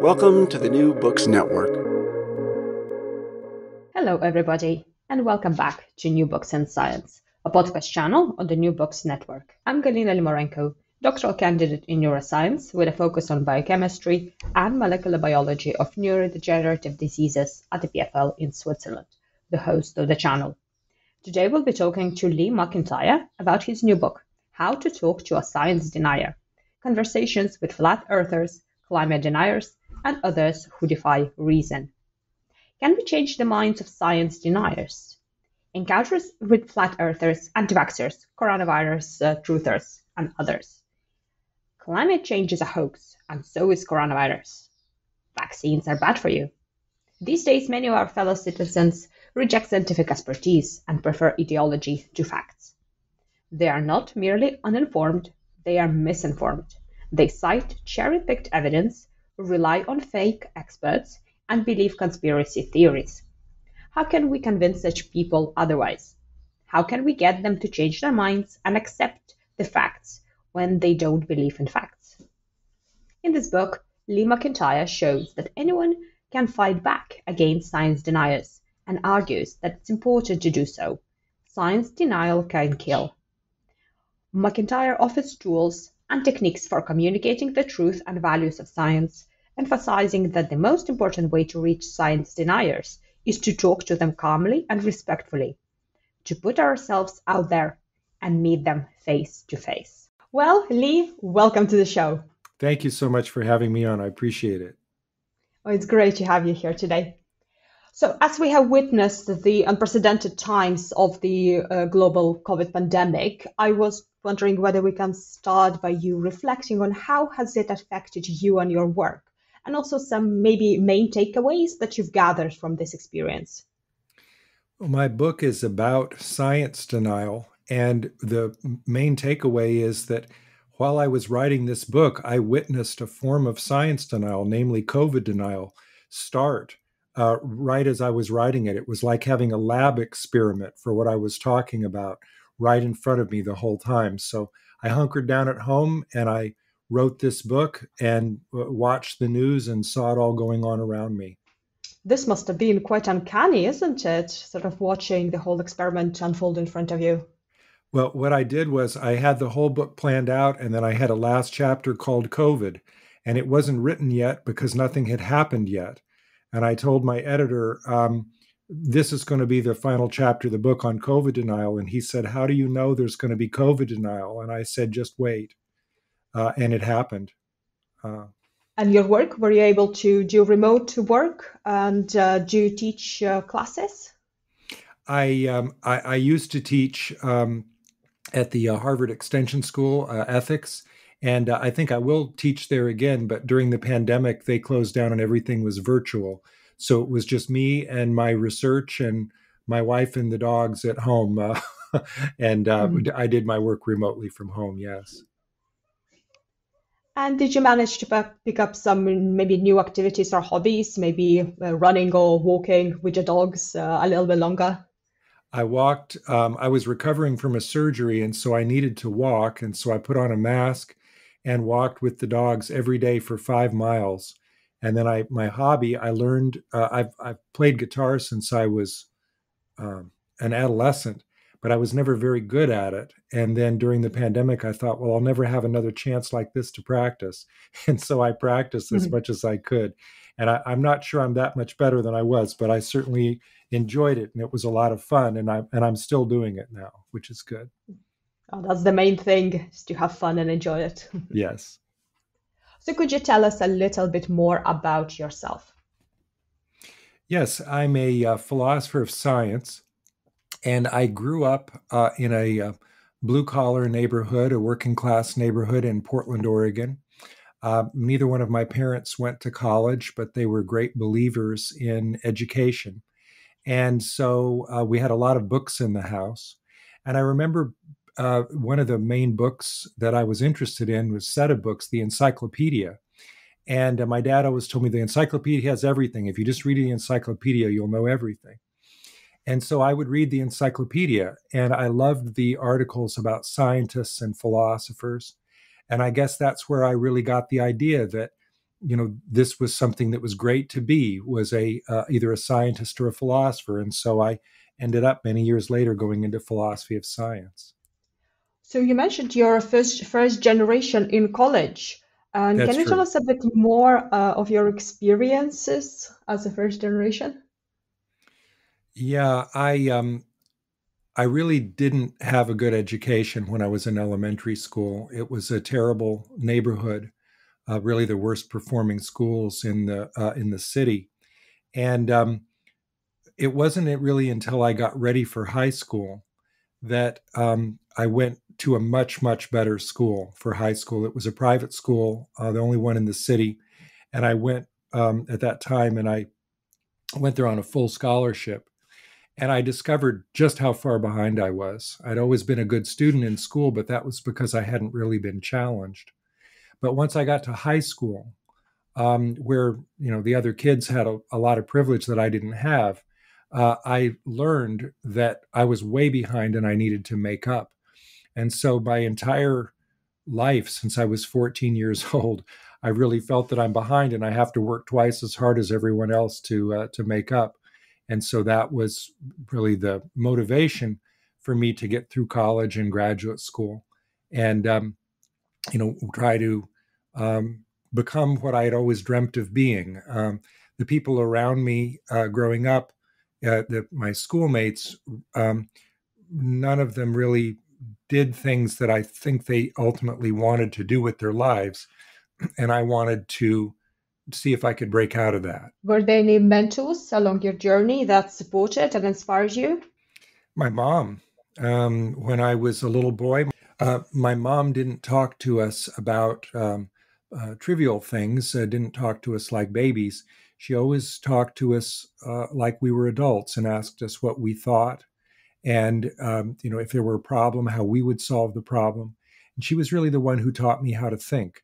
Welcome to the New Books Network. Hello, everybody, and welcome back to New Books in Science, a podcast channel on the New Books Network. I'm Galina Limorenko, doctoral candidate in neuroscience with a focus on biochemistry and molecular biology of neurodegenerative diseases at EPFL in Switzerland, the host of the channel. Today we'll be talking to Lee McIntyre about his new book, How to Talk to a Science Denier, Conversations with Flat Earthers, Climate Deniers, and Others Who Defy Reason. Can we change the minds of science deniers? Encounters with flat earthers, anti-vaxxers, coronavirus truthers, and others. Climate change is a hoax, and so is coronavirus. Vaccines are bad for you. These days, many of our fellow citizens reject scientific expertise and prefer ideology to facts. They are not merely uninformed, they are misinformed. They cite cherry-picked evidence, rely on fake experts, and believe conspiracy theories. How can we convince such people otherwise? How can we get them to change their minds and accept the facts when they don't believe in facts? In this book, Lee McIntyre shows that anyone can fight back against science deniers and argues that it's important to do so. Science denial can kill. McIntyre offers tools and techniques for communicating the truth and values of science, emphasizing that the most important way to reach science deniers is to talk to them calmly and respectfully, to put ourselves out there and meet them face to face. Well, Lee, welcome to the show. Thank you so much for having me on. I appreciate it. Oh, it's great to have you here today. So, as we have witnessed the unprecedented times of the global COVID pandemic, I was wondering whether we can start by you reflecting on how has it affected you and your work, and also some maybe main takeaways that you've gathered from this experience. Well, my book is about science denial, and the main takeaway is that while I was writing this book, I witnessed a form of science denial, namely COVID denial, start right as I was writing it. It was like having a lab experiment for what I was talking about right in front of me the whole time. So I hunkered down at home and I wrote this book and watched the news and saw it all going on around me. This must have been quite uncanny, isn't it? Sort of watching the whole experiment unfold in front of you. Well, what I did was I had the whole book planned out, and then I had a last chapter called COVID, and it wasn't written yet because nothing had happened yet. And I told my editor, this is going to be the final chapter of the book on COVID denial. And he said, how do you know there's going to be COVID denial? And I said, just wait. And it happened. And your work, were you able to do remote work and do you teach classes? I used to teach at the Harvard Extension School, ethics, and I think I will teach there again, but during the pandemic, they closed down and everything was virtual. So it was just me and my research and my wife and the dogs at home. And I did my work remotely from home, yes. And did you manage to pick up some maybe new activities or hobbies, maybe running or walking with your dogs a little bit longer? I walked, I was recovering from a surgery, and so I needed to walk. And so I put on a mask and walked with the dogs every day for 5 miles. And then my hobby, I learned, I've played guitar since I was an adolescent, but I was never very good at it. And then during the pandemic, I thought, well, I'll never have another chance like this to practice. And so I practiced as much as I could. And I'm not sure I'm that much better than I was, but I certainly enjoyed it. And it was a lot of fun. And I'm still doing it now, which is good. Oh, that's the main thing, is to have fun and enjoy it. Yes. So could you tell us a little bit more about yourself? Yes, I'm a philosopher of science, and I grew up in a blue-collar neighborhood, a working-class neighborhood in Portland, Oregon. Neither one of my parents went to college, but they were great believers in education. And so we had a lot of books in the house. And I remember one of the main books that I was interested in was a set of books, the encyclopedia. And my dad always told me the encyclopedia has everything. If you just read the encyclopedia, you'll know everything. And so I would read the encyclopedia, and I loved the articles about scientists and philosophers. And I guess that's where I really got the idea that this was something that was great to be, was either a scientist or a philosopher. And so I ended up many years later going into philosophy of science. So you mentioned you're first generation in college. And That's can you tell true. us a bit more of your experiences as a first generation? Yeah, I really didn't have a good education when I was in elementary school. It was a terrible neighborhood, really the worst performing schools in the city. And it wasn't really until I got ready for high school that I went to a much, much better school for high school. It was a private school, the only one in the city. And I went at that time, and I went there on a full scholarship. And I discovered just how far behind I was. I'd always been a good student in school, but that was because I hadn't really been challenged. But once I got to high school, where the other kids had a lot of privilege that I didn't have, I learned that I was way behind and I needed to make up. And so my entire life since I was 14 years old, I really felt that I'm behind and I have to work twice as hard as everyone else to make up. And so that was really the motivation for me to get through college and graduate school, and try to become what I had always dreamt of being. The people around me growing up, my schoolmates, none of them really did things that I think they ultimately wanted to do with their lives. And I wanted to see if I could break out of that. Were there any mentors along your journey that supported and inspired you? My mom, when I was a little boy, my mom didn't talk to us about trivial things, didn't talk to us like babies. She always talked to us like we were adults and asked us what we thought. And, if there were a problem, how we would solve the problem. And she was really the one who taught me how to think.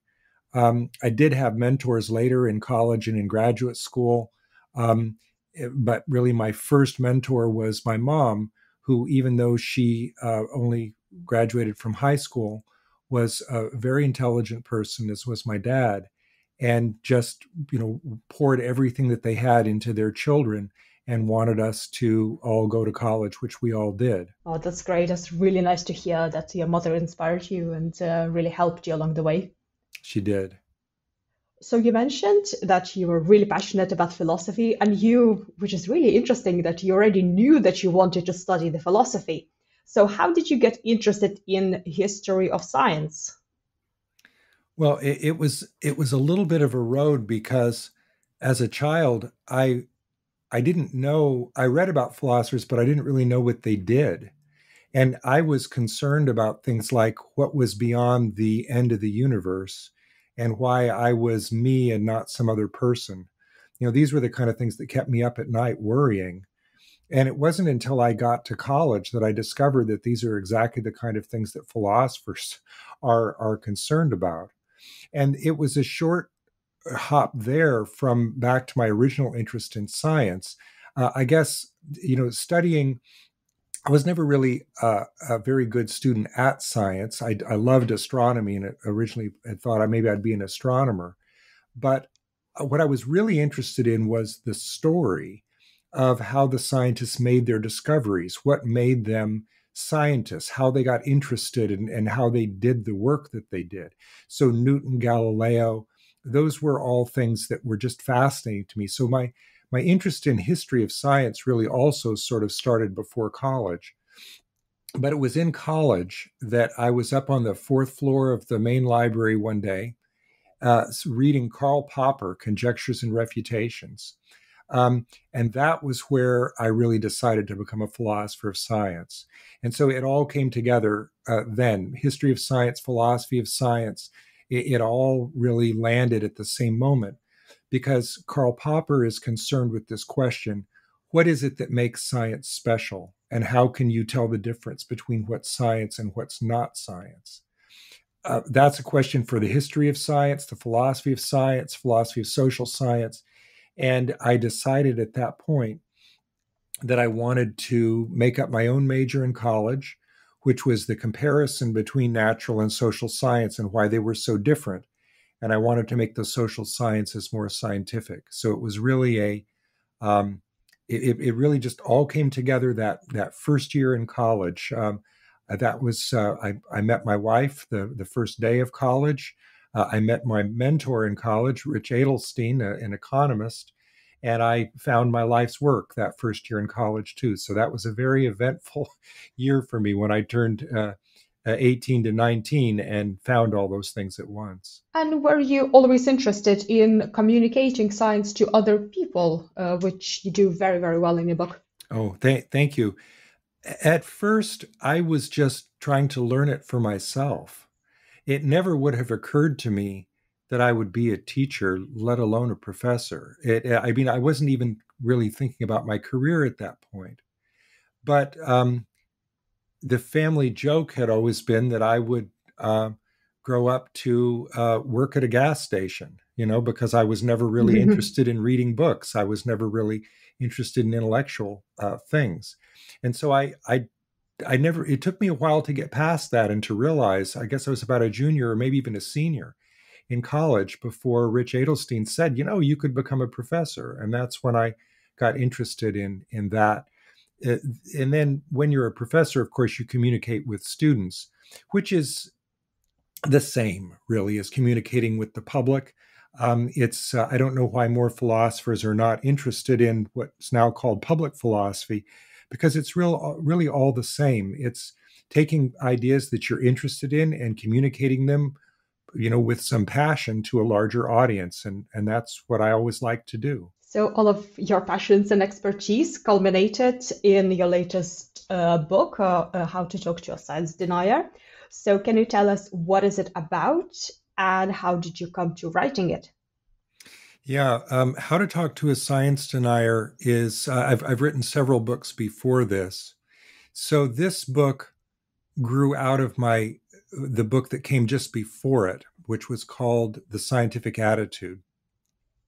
I did have mentors later in college and in graduate school. But really my first mentor was my mom, who, even though she only graduated from high school, was a very intelligent person, as was my dad, and just, poured everything that they had into their children and wanted us to all go to college, which we all did. Oh, that's great. That's really nice to hear that your mother inspired you and really helped you along the way. She did. So you mentioned that you were really passionate about philosophy, and which is really interesting, that you already knew that you wanted to study the philosophy. So how did you get interested in history of science? Well, it was a little bit of a road because as a child, I didn't know. I read about philosophers, but I didn't really know what they did. And I was concerned about things like what was beyond the end of the universe and why I was me and not some other person. These were the kind of things that kept me up at night worrying. And it wasn't until I got to college that I discovered that these are exactly the kind of things that philosophers are concerned about. And it was a short hop there from back to my original interest in science. I guess, studying, I was never really a very good student at science. I loved astronomy and originally had thought maybe I'd be an astronomer. But what I was really interested in was the story of how the scientists made their discoveries, what made them scientists, how they got interested and how they did the work that they did. So Newton, Galileo, those were all things that were just fascinating to me. So my interest in history of science really also sort of started before college. But it was in college that I was up on the fourth floor of the main library one day, reading Karl Popper, Conjectures and Refutations. And that was where I really decided to become a philosopher of science. And so it all came together then. History of science, philosophy of science, it all really landed at the same moment, because Karl Popper is concerned with this question: what is it that makes science special? And how can you tell the difference between what's science and what's not science? That's a question for the history of science, the philosophy of social science. And I decided at that point that I wanted to make up my own major in college, which was the comparison between natural and social science and why they were so different. and I wanted to make the social sciences more scientific. So it was really um, it really just all came together that first year in college. That was I met my wife the first day of college. I met my mentor in college, Rich Adelstein, an economist, and I found my life's work that first year in college too. So that was a very eventful year for me when I turned 18 to 19 and found all those things at once. And were you always interested in communicating science to other people, which you do very, very well in your book? Oh, thank you. At first, I was just trying to learn it for myself. It never would have occurred to me that I would be a teacher, let alone a professor. I mean, I wasn't even really thinking about my career at that point. But the family joke had always been that I would grow up to work at a gas station, because I was never really interested in reading books. I was never really interested in intellectual things. And so I never, it took me a while to get past that and to realize, I guess I was about a junior or maybe even a senior in college before Rich Adelstein said, you could become a professor. And that's when I got interested in that. And then when you're a professor, of course, you communicate with students, which is the same really as communicating with the public. It's I don't know why more philosophers are not interested in what's now called public philosophy, because it's really all the same. It's taking ideas that you're interested in and communicating them, with some passion to a larger audience, and that's what I always like to do. So all of your passions and expertise culminated in your latest book, How to Talk to a Science Denier. So can you tell us what is it about and how did you come to writing it? Yeah, How to Talk to a Science Denier is, I've written several books before this. So this book grew out of the book that came just before it, which was called The Scientific Attitude.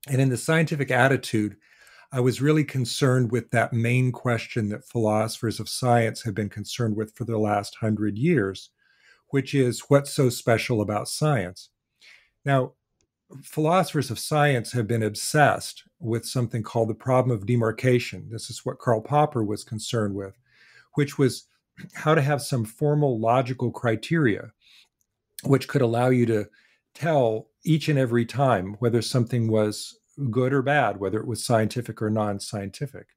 And in The Scientific Attitude, I was really concerned with that main question that philosophers of science have been concerned with for the last 100 years, which is what's so special about science? Now, philosophers of science have been obsessed with something called the problem of demarcation. This is what Karl Popper was concerned with, which was how to have some formal logical criteria which could allow you to tell each and every time whether something was good or bad, whether it was scientific or non-scientific.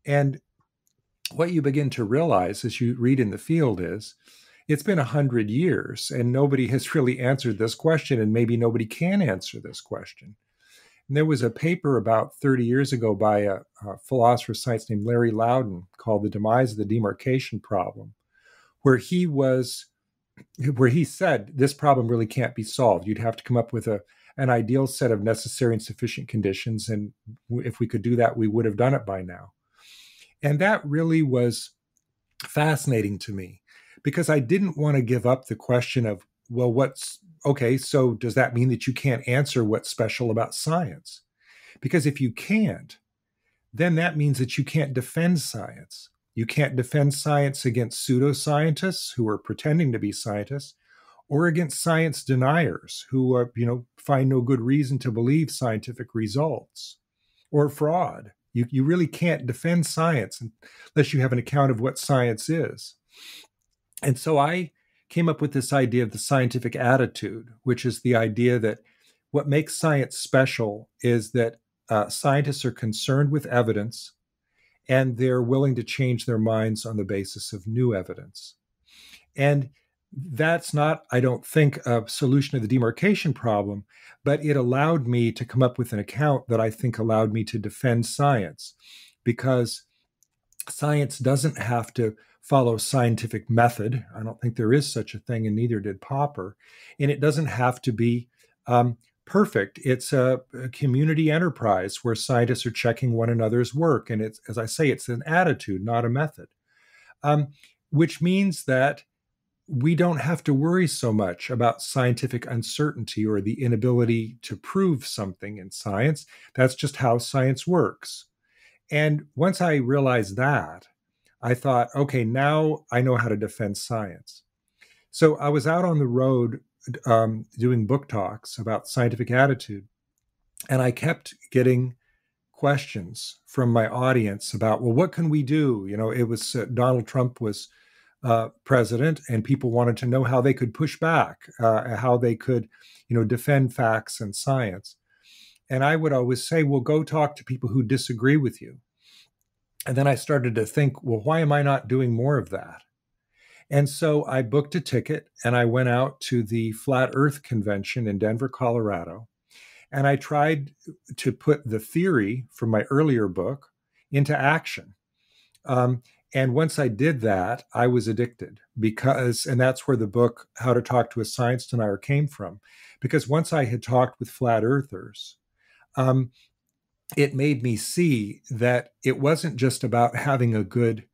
And what you begin to realize as you read in the field is it's been 100 years and nobody has really answered this question, and maybe nobody can answer this question. And there was a paper about 30 years ago by a philosopher of science named Larry Loudon called The Demise of the Demarcation Problem, where he said this problem really can't be solved. You'd have to come up with an ideal set of necessary and sufficient conditions, and if we could do that, we would have done it by now. And that really was fascinating to me, because I didn't want to give up the question of, well, so does that mean that you can't answer what's special about science? Because if you can't, then that means that you can't defend science. You can't defend science against pseudoscientists who are pretending to be scientists, or against science deniers who find no good reason to believe scientific results, or fraud. You really can't defend science unless you have an account of what science is. And so I came up with this idea of the scientific attitude, which is the idea that what makes science special is that scientists are concerned with evidence and they're willing to change their minds on the basis of new evidence. And that's not, I don't think, a solution of the demarcation problem, but it allowed me to come up with an account that I think allowed me to defend science, because science doesn't have to follow scientific method. I don't think there is such a thing, and neither did Popper. And it doesn't have to be perfect. It's a community enterprise where scientists are checking one another's work. And it's, as I say, it's an attitude, not a method, which means that we don't have to worry so much about scientific uncertainty or the inability to prove something in science. That's just how science works. And once I realized that, I thought, okay, now I know how to defend science. So I was out on the road doing book talks about scientific attitude, and I kept getting questions from my audience about, well, what can we do? It was Donald Trump was president, and people wanted to know how they could push back, how they could, defend facts and science. And I would always say, well, go talk to people who disagree with you. And then I started to think, well, why am I not doing more of that? And so I booked a ticket and I went out to the Flat Earth Convention in Denver, Colorado. And I tried to put the theory from my earlier book into action. And once I did that, I was addicted and that's where the book, How to Talk to a Science Denier, came from. Because once I had talked with flat earthers, it made me see that it wasn't just about having a good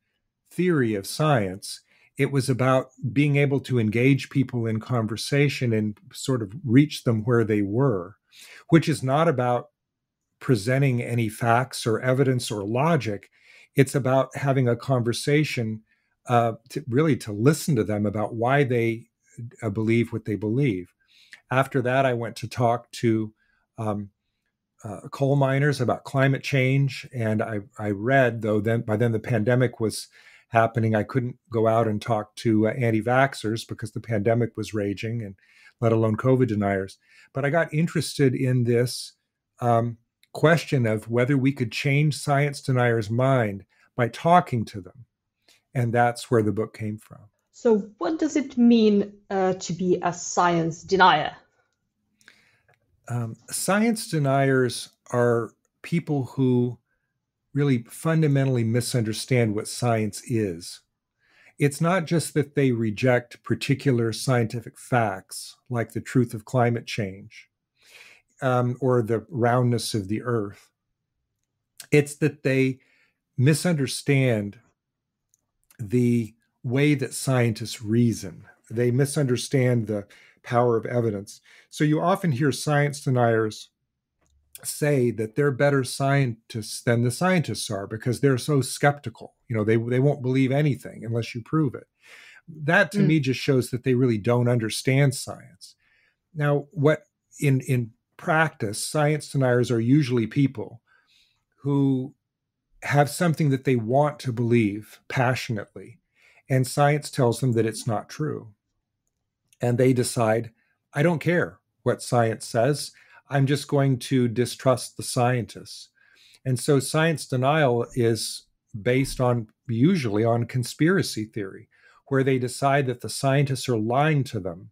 theory of science. It was about being able to engage people in conversation and sort of reach them where they were, which is not about presenting any facts or evidence or logic. It's about having a conversation to listen to them about why they believe what they believe. After that, I went to talk to coal miners about climate change. And I read, though, by then the pandemic was happening, I couldn't go out and talk to anti-vaxxers because the pandemic was raging, and let alone COVID deniers. But I got interested in this question of whether we could change science deniers' mind by talking to them. And that's where the book came from. So what does it mean to be a science denier? Science deniers are people who really fundamentally misunderstand what science is. It's not just that they reject particular scientific facts, like the truth of climate change or the roundness of the earth. It's that they misunderstand the way that scientists reason. They misunderstand the power of evidence. So you often hear science deniers say that they're better scientists than the scientists are because they're so skeptical. They won't believe anything unless you prove it. That to me just shows that they really don't understand science. Now, what in practice, science deniers are usually people who have something that they want to believe passionately, and science tells them that it's not true. And they decide, I don't care what science says. I'm just going to distrust the scientists. And so science denial is based usually on conspiracy theory, where they decide that the scientists are lying to them,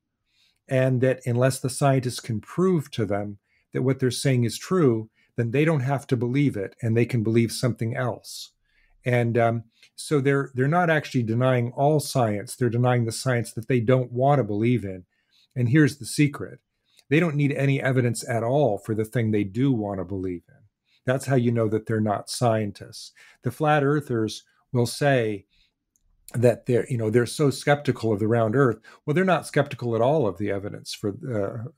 and that unless the scientists can prove to them that what they're saying is true, then they don't have to believe it, and they can believe something else. And so they're not actually denying all science. They're denying the science that they don't want to believe in. And here's the secret. They don't need any evidence at all for the thing they do want to believe in. That's how you know that they're not scientists. The flat earthers will say that they're so skeptical of the round earth. Well, they're not skeptical at all of the evidence for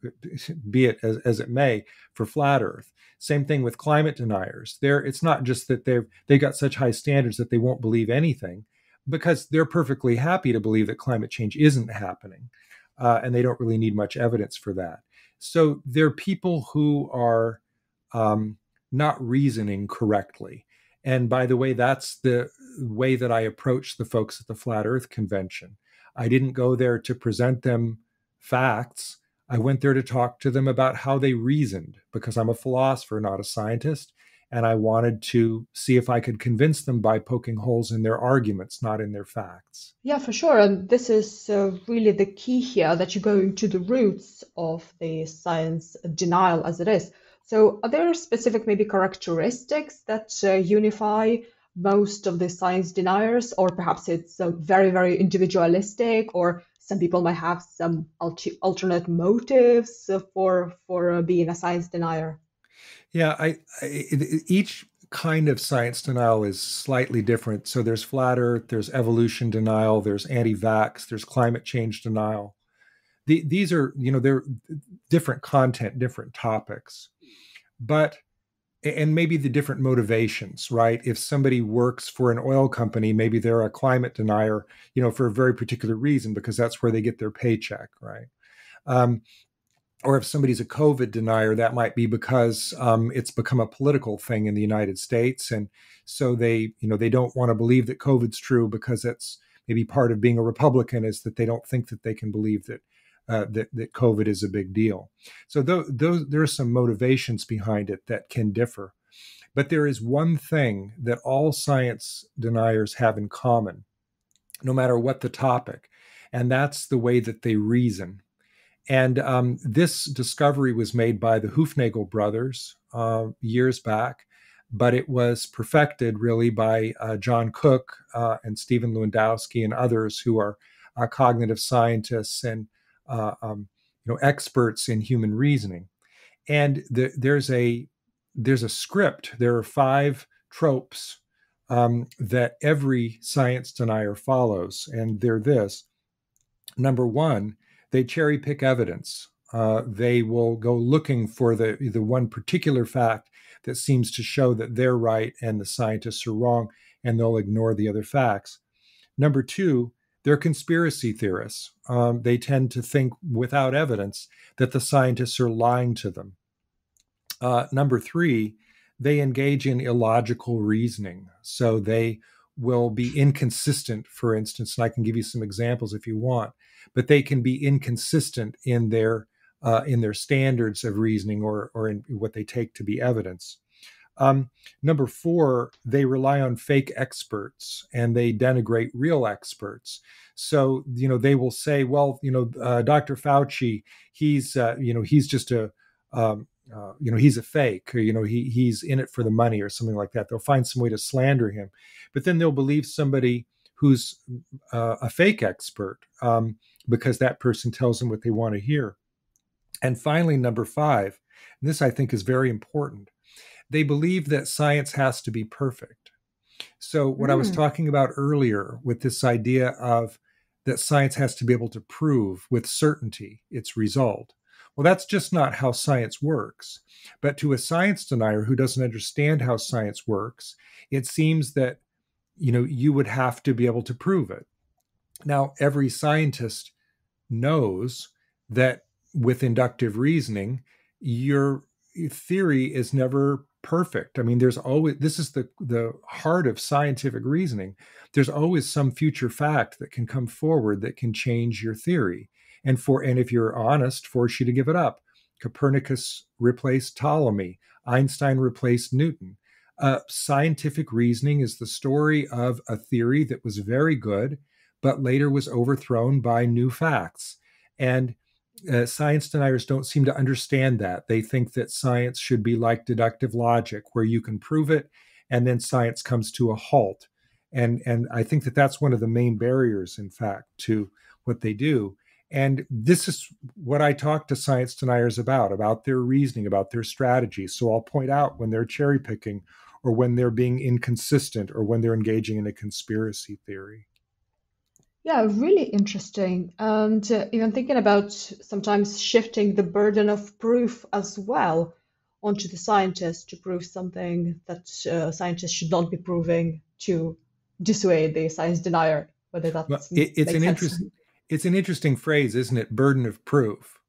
be it as it may for flat earth. Same thing with climate deniers. It's not just that they've got such high standards that they won't believe anything, because they're perfectly happy to believe that climate change isn't happening, and they don't really need much evidence for that. So they're people who are not reasoning correctly. And by the way, that's the way that I approached the folks at the Flat Earth Convention. I didn't go there to present them facts. I went there to talk to them about how they reasoned, because I'm a philosopher, not a scientist. And I wanted to see if I could convince them by poking holes in their arguments, not in their facts. Yeah, for sure. And this is really the key here, that you go into the roots of the science denial as it is. So are there specific maybe characteristics that unify most of the science deniers, or perhaps it's very, very individualistic, or some people might have some alternate motives for being a science denier? Yeah, each kind of science denial is slightly different. So there's flat earth, there's evolution denial, there's anti-vax, there's climate change denial. These are, they're different content, different topics, and maybe the different motivations, right? If somebody works for an oil company, maybe they're a climate denier, for a very particular reason, because that's where they get their paycheck, right? Or if somebody's a COVID denier, that might be because it's become a political thing in the United States, and so they don't want to believe that COVID's true because it's maybe part of being a Republican is that they don't think that they can believe that that COVID is a big deal. So there are some motivations behind it that can differ, but there is one thing that all science deniers have in common, no matter what the topic, and that's the way that they reason. And this discovery was made by the Hufnagel brothers years back, but it was perfected really by John Cook and Stephen Lewandowski and others who are cognitive scientists and experts in human reasoning. And there's a script. There are 5 tropes that every science denier follows, and they're this. Number one, they cherry pick evidence. They will go looking for the one particular fact that seems to show that they're right and the scientists are wrong, and they'll ignore the other facts. Number two, they're conspiracy theorists. They tend to think without evidence that the scientists are lying to them. Number three, they engage in illogical reasoning. So they will be inconsistent, for instance, and I can give you some examples if you want, but they can be inconsistent in their standards of reasoning or in what they take to be evidence. Number four, they rely on fake experts and they denigrate real experts. So, they will say, well, Dr. Fauci, he's just he's a fake, or, he's in it for the money or something like that. They'll find some way to slander him, but then they'll believe somebody who's a fake expert because that person tells them what they want to hear. And finally, number five, and this I think is very important, they believe that science has to be perfect. So what I was talking about earlier with this idea of that science has to be able to prove with certainty its result. Well, that's just not how science works. But to a science denier who doesn't understand how science works, it seems that, you would have to be able to prove it. Now, every scientist knows that with inductive reasoning, your theory is never perfect. I mean, there's always, this is the heart of scientific reasoning. There's always some future fact that can come forward that can change your theory. And if you're honest, force you to give it up. Copernicus replaced Ptolemy. Einstein replaced Newton. Scientific reasoning is the story of a theory that was very good, but later was overthrown by new facts. And science deniers don't seem to understand that. They think that science should be like deductive logic, where you can prove it, and then science comes to a halt. And I think that that's one of the main barriers, in fact, to what they do. And this is what I talk to science deniers about their reasoning, about their strategies. So I'll point out when they're cherry picking, or when they're being inconsistent, or when they're engaging in a conspiracy theory. Yeah, really interesting. And even thinking about sometimes shifting the burden of proof as well onto the scientist to prove something that scientists should not be proving to dissuade the science denier, whether that it's an interesting phrase, isn't it? Burden of proof.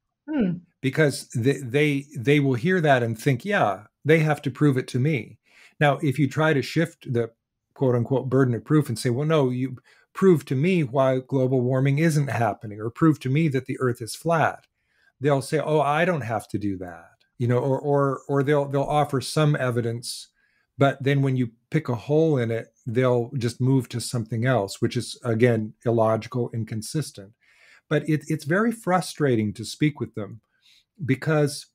Because they will hear that and think, yeah, they have to prove it to me. Now, if you try to shift the quote unquote burden of proof and say, well, no, you prove to me why global warming isn't happening, or prove to me that the earth is flat, they'll say, oh, I don't have to do that, or they'll offer some evidence, but then when you pick a hole in it, they'll just move to something else, which is, again, illogical, inconsistent. But it's very frustrating to speak with them, because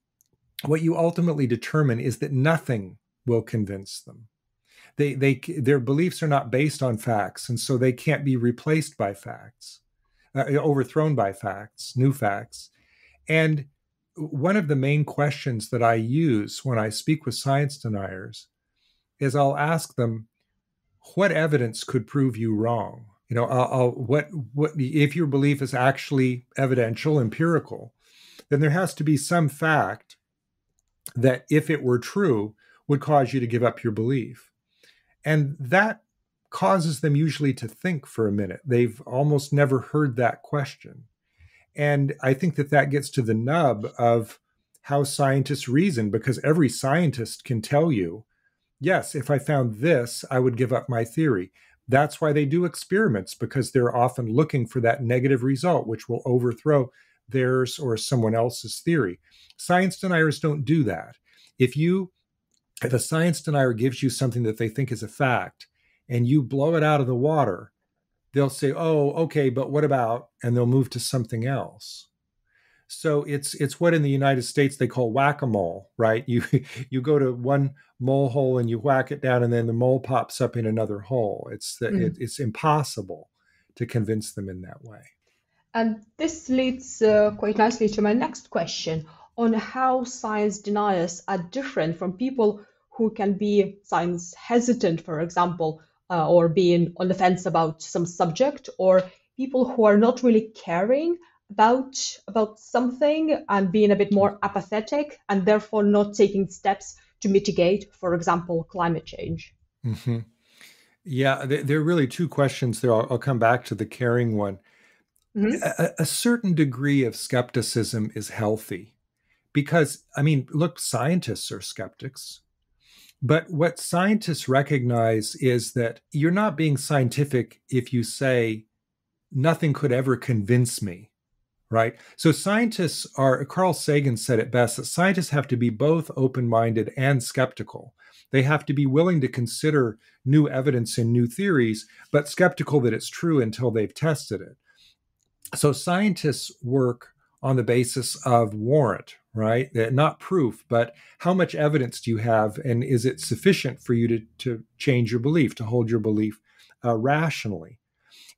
what you ultimately determine is that nothing will convince them. Their beliefs are not based on facts, and so they can't be replaced by facts, overthrown by facts, new facts. And one of the main questions that I use when I speak with science deniers is I'll ask them, what evidence could prove you wrong? What if your belief is actually evidential, empirical, then there has to be some fact that, if it were true, would cause you to give up your belief. And that causes them usually to think for a minute. They've almost never heard that question. And I think that gets to the nub of how scientists reason, because every scientist can tell you, yes, if I found this, I would give up my theory. That's why they do experiments, because they're often looking for that negative result, which will overthrow theirs or someone else's theory. Science deniers don't do that. If a science denier gives you something that they think is a fact and you blow it out of the water, they'll say, oh, okay, but what about, and they'll move to something else. So it's what in the United States they call whack-a-mole, right? You go to one mole hole and you whack it down, and then the mole pops up in another hole. It's impossible to convince them in that way. And this leads quite nicely to my next question on how science deniers are different from people who can be science hesitant, for example, or being on the fence about some subject, or people who are not really caring about something and being a bit more apathetic and therefore not taking steps to mitigate, for example, climate change. Mm-hmm. Yeah, there are really two questions there. I'll come back to the caring one. Mm-hmm. A certain degree of skepticism is healthy because, I mean, look, scientists are skeptics. But what scientists recognize is that you're not being scientific if you say, nothing could ever convince me, right? So scientists are, Carl Sagan said it best, that scientists have to be both open-minded and skeptical. They have to be willing to consider new evidence and new theories, but skeptical that it's true until they've tested it. So scientists work on the basis of warrant, right? Not proof, but how much evidence do you have, and is it sufficient for you to change your belief, to hold your belief rationally?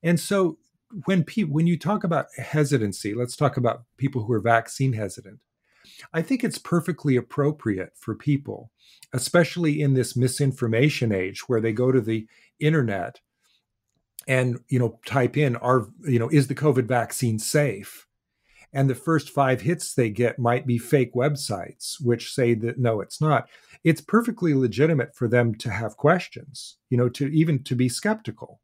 And so when you talk about hesitancy, let's talk about people who are vaccine hesitant. I think it's perfectly appropriate for people, especially in this misinformation age where they go to the internet and type in, is the COVID vaccine safe? And the first 5 hits they get might be fake websites which say that no, it's not. It's perfectly legitimate for them to have questions, to be skeptical.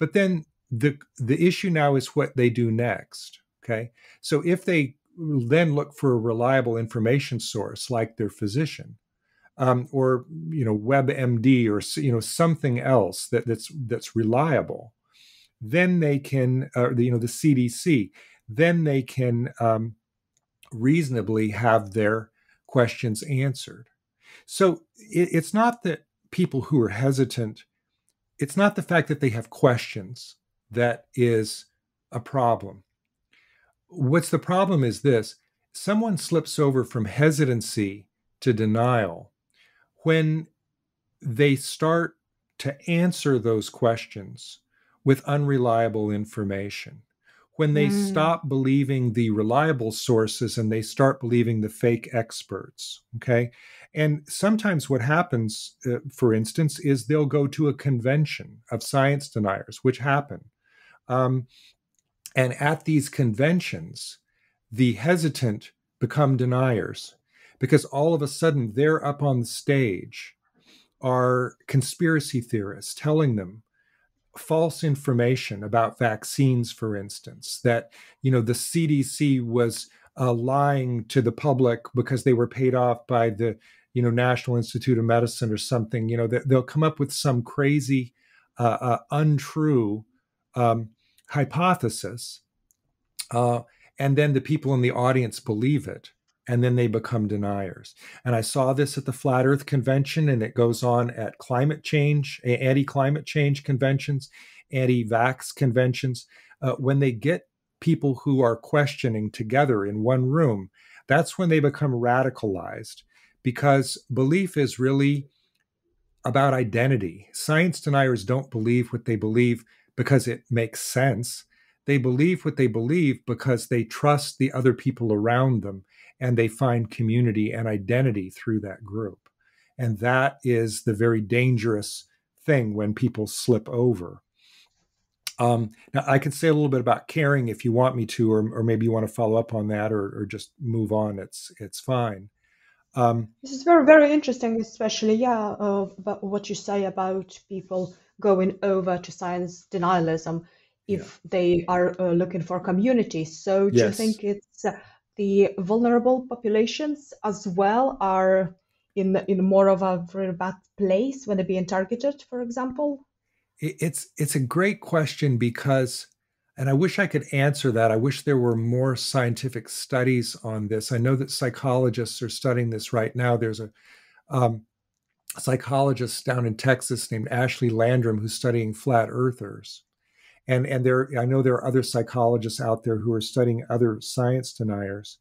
But then the issue now is what they do next. Okay, so if they then look for a reliable information source like their physician, or WebMD, or something else that's reliable, then they can, the CDC, then they can reasonably have their questions answered. So it's not that people who are hesitant, it's not the fact that they have questions that is a problem. What's the problem is this: someone slips over from hesitancy to denial when they start to answer those questions with unreliable information, when they stop believing the reliable sources and they start believing the fake experts. Okay. And sometimes what happens, for instance, is they'll go to a convention of science deniers, which happen. And at these conventions, the hesitant become deniers because all of a sudden they're up on the stage, are conspiracy theorists telling them false information about vaccines, for instance, that the CDC was lying to the public because they were paid off by the National Institute of Medicine or something. They'll come up with some crazy, untrue hypothesis, and then the people in the audience believe it, and then they become deniers. And I saw this at the Flat Earth Convention, and it goes on at climate change, anti-climate change conventions, anti-vax conventions. When they get people who are questioning together in one room, that's when they become radicalized, because belief is really about identity. Science deniers don't believe what they believe because it makes sense. They believe what they believe because they trust the other people around them, and they find community and identity through that group. And that is the very dangerous thing when people slip over. Now, I can say a little bit about caring if you want me to, or maybe you want to follow up on that, or just move on. It's fine. This is very, very interesting, especially, about what you say about people going over to science denialism. Yeah. if they are looking for community. So do you Yes. think it's the vulnerable populations as well are in more of a very bad place when they're being targeted, for example? It's a great question because, and I wish I could answer that. I wish there were more scientific studies on this. I know that psychologists are studying this right now. There's a um, psychologist down in Texas named Ashley Landrum who's studying flat earthers. And I know there are other psychologists out there who are studying other science deniers.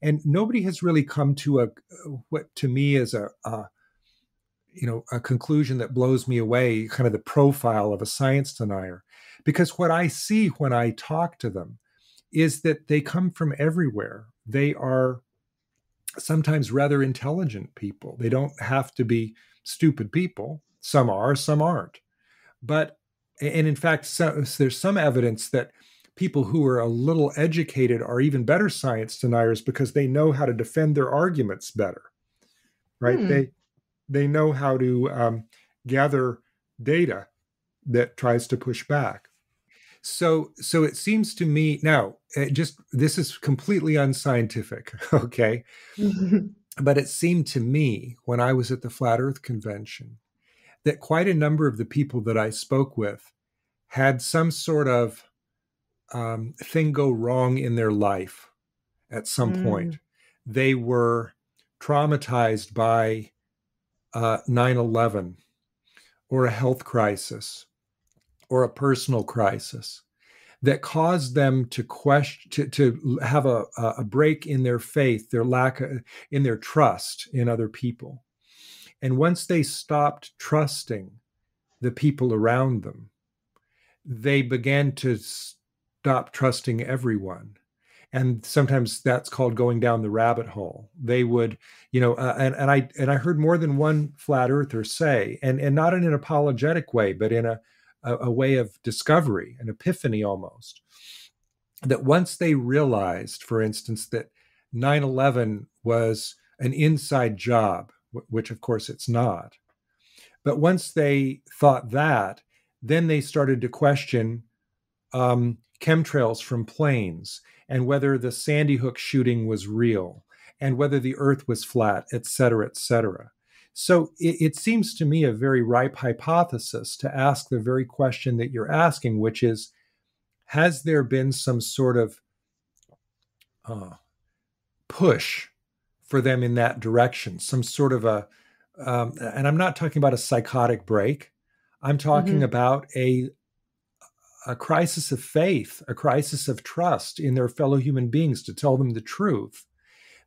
And nobody has really come to what to me is a conclusion that blows me away, kind of the profile of a science denier. Because what I see when I talk to them is that they come from everywhere. They are sometimes rather intelligent people. They don't have to be stupid people. Some are, some aren't. But, and in fact, there's some evidence that people who are a little educated are even better science deniers because they know how to defend their arguments better, right? Hmm. They know how to gather data that tries to push back. So it seems to me now, just this is completely unscientific, okay? But it seemed to me when I was at the Flat Earth Convention that quite a number of the people that I spoke with had some sort of thing go wrong in their life at some Mm. point. They were traumatized by 9/11 or a health crisis or a personal crisis that caused them to question to have a break in their faith, their lack of, in their trust in other people. And once they stopped trusting the people around them, they began to stop trusting everyone. And sometimes that's called going down the rabbit hole. They would, and I heard more than one flat earther say, and not in an apologetic way, but in a way of discovery, an epiphany almost, that once they realized, for instance, that 9/11 was an inside job, which of course it's not, but once they thought that, then they started to question chemtrails from planes and whether the Sandy Hook shooting was real and whether the earth was flat, et cetera, et cetera. So it seems to me a very ripe hypothesis to ask the very question that you're asking, which is, has there been some sort of uh, push for them in that direction, some sort of and I'm not talking about a psychotic break. I'm talking Hmm. about a crisis of faith, a crisis of trust in their fellow human beings to tell them the truth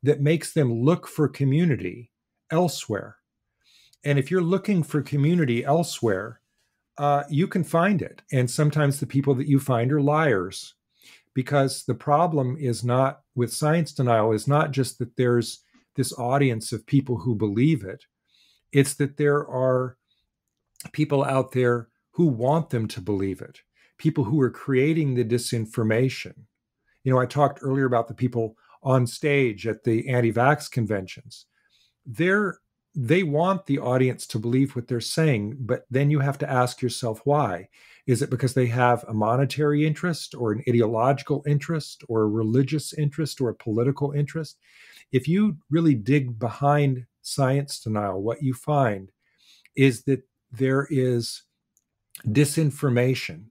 that makes them look for community elsewhere. And if you're looking for community elsewhere, you can find it. And sometimes the people that you find are liars, because the problem is not with science denial is not just that there's this audience of people who believe it. It's that there are people out there who want them to believe it, people who are creating the disinformation. I talked earlier about the people on stage at the anti-vax conventions. They're they want the audience to believe what they're saying, but then you have to ask yourself why. Is it because they have a monetary interest or an ideological interest or a religious interest or a political interest? If you really dig behind science denial, what you find is that there is disinformation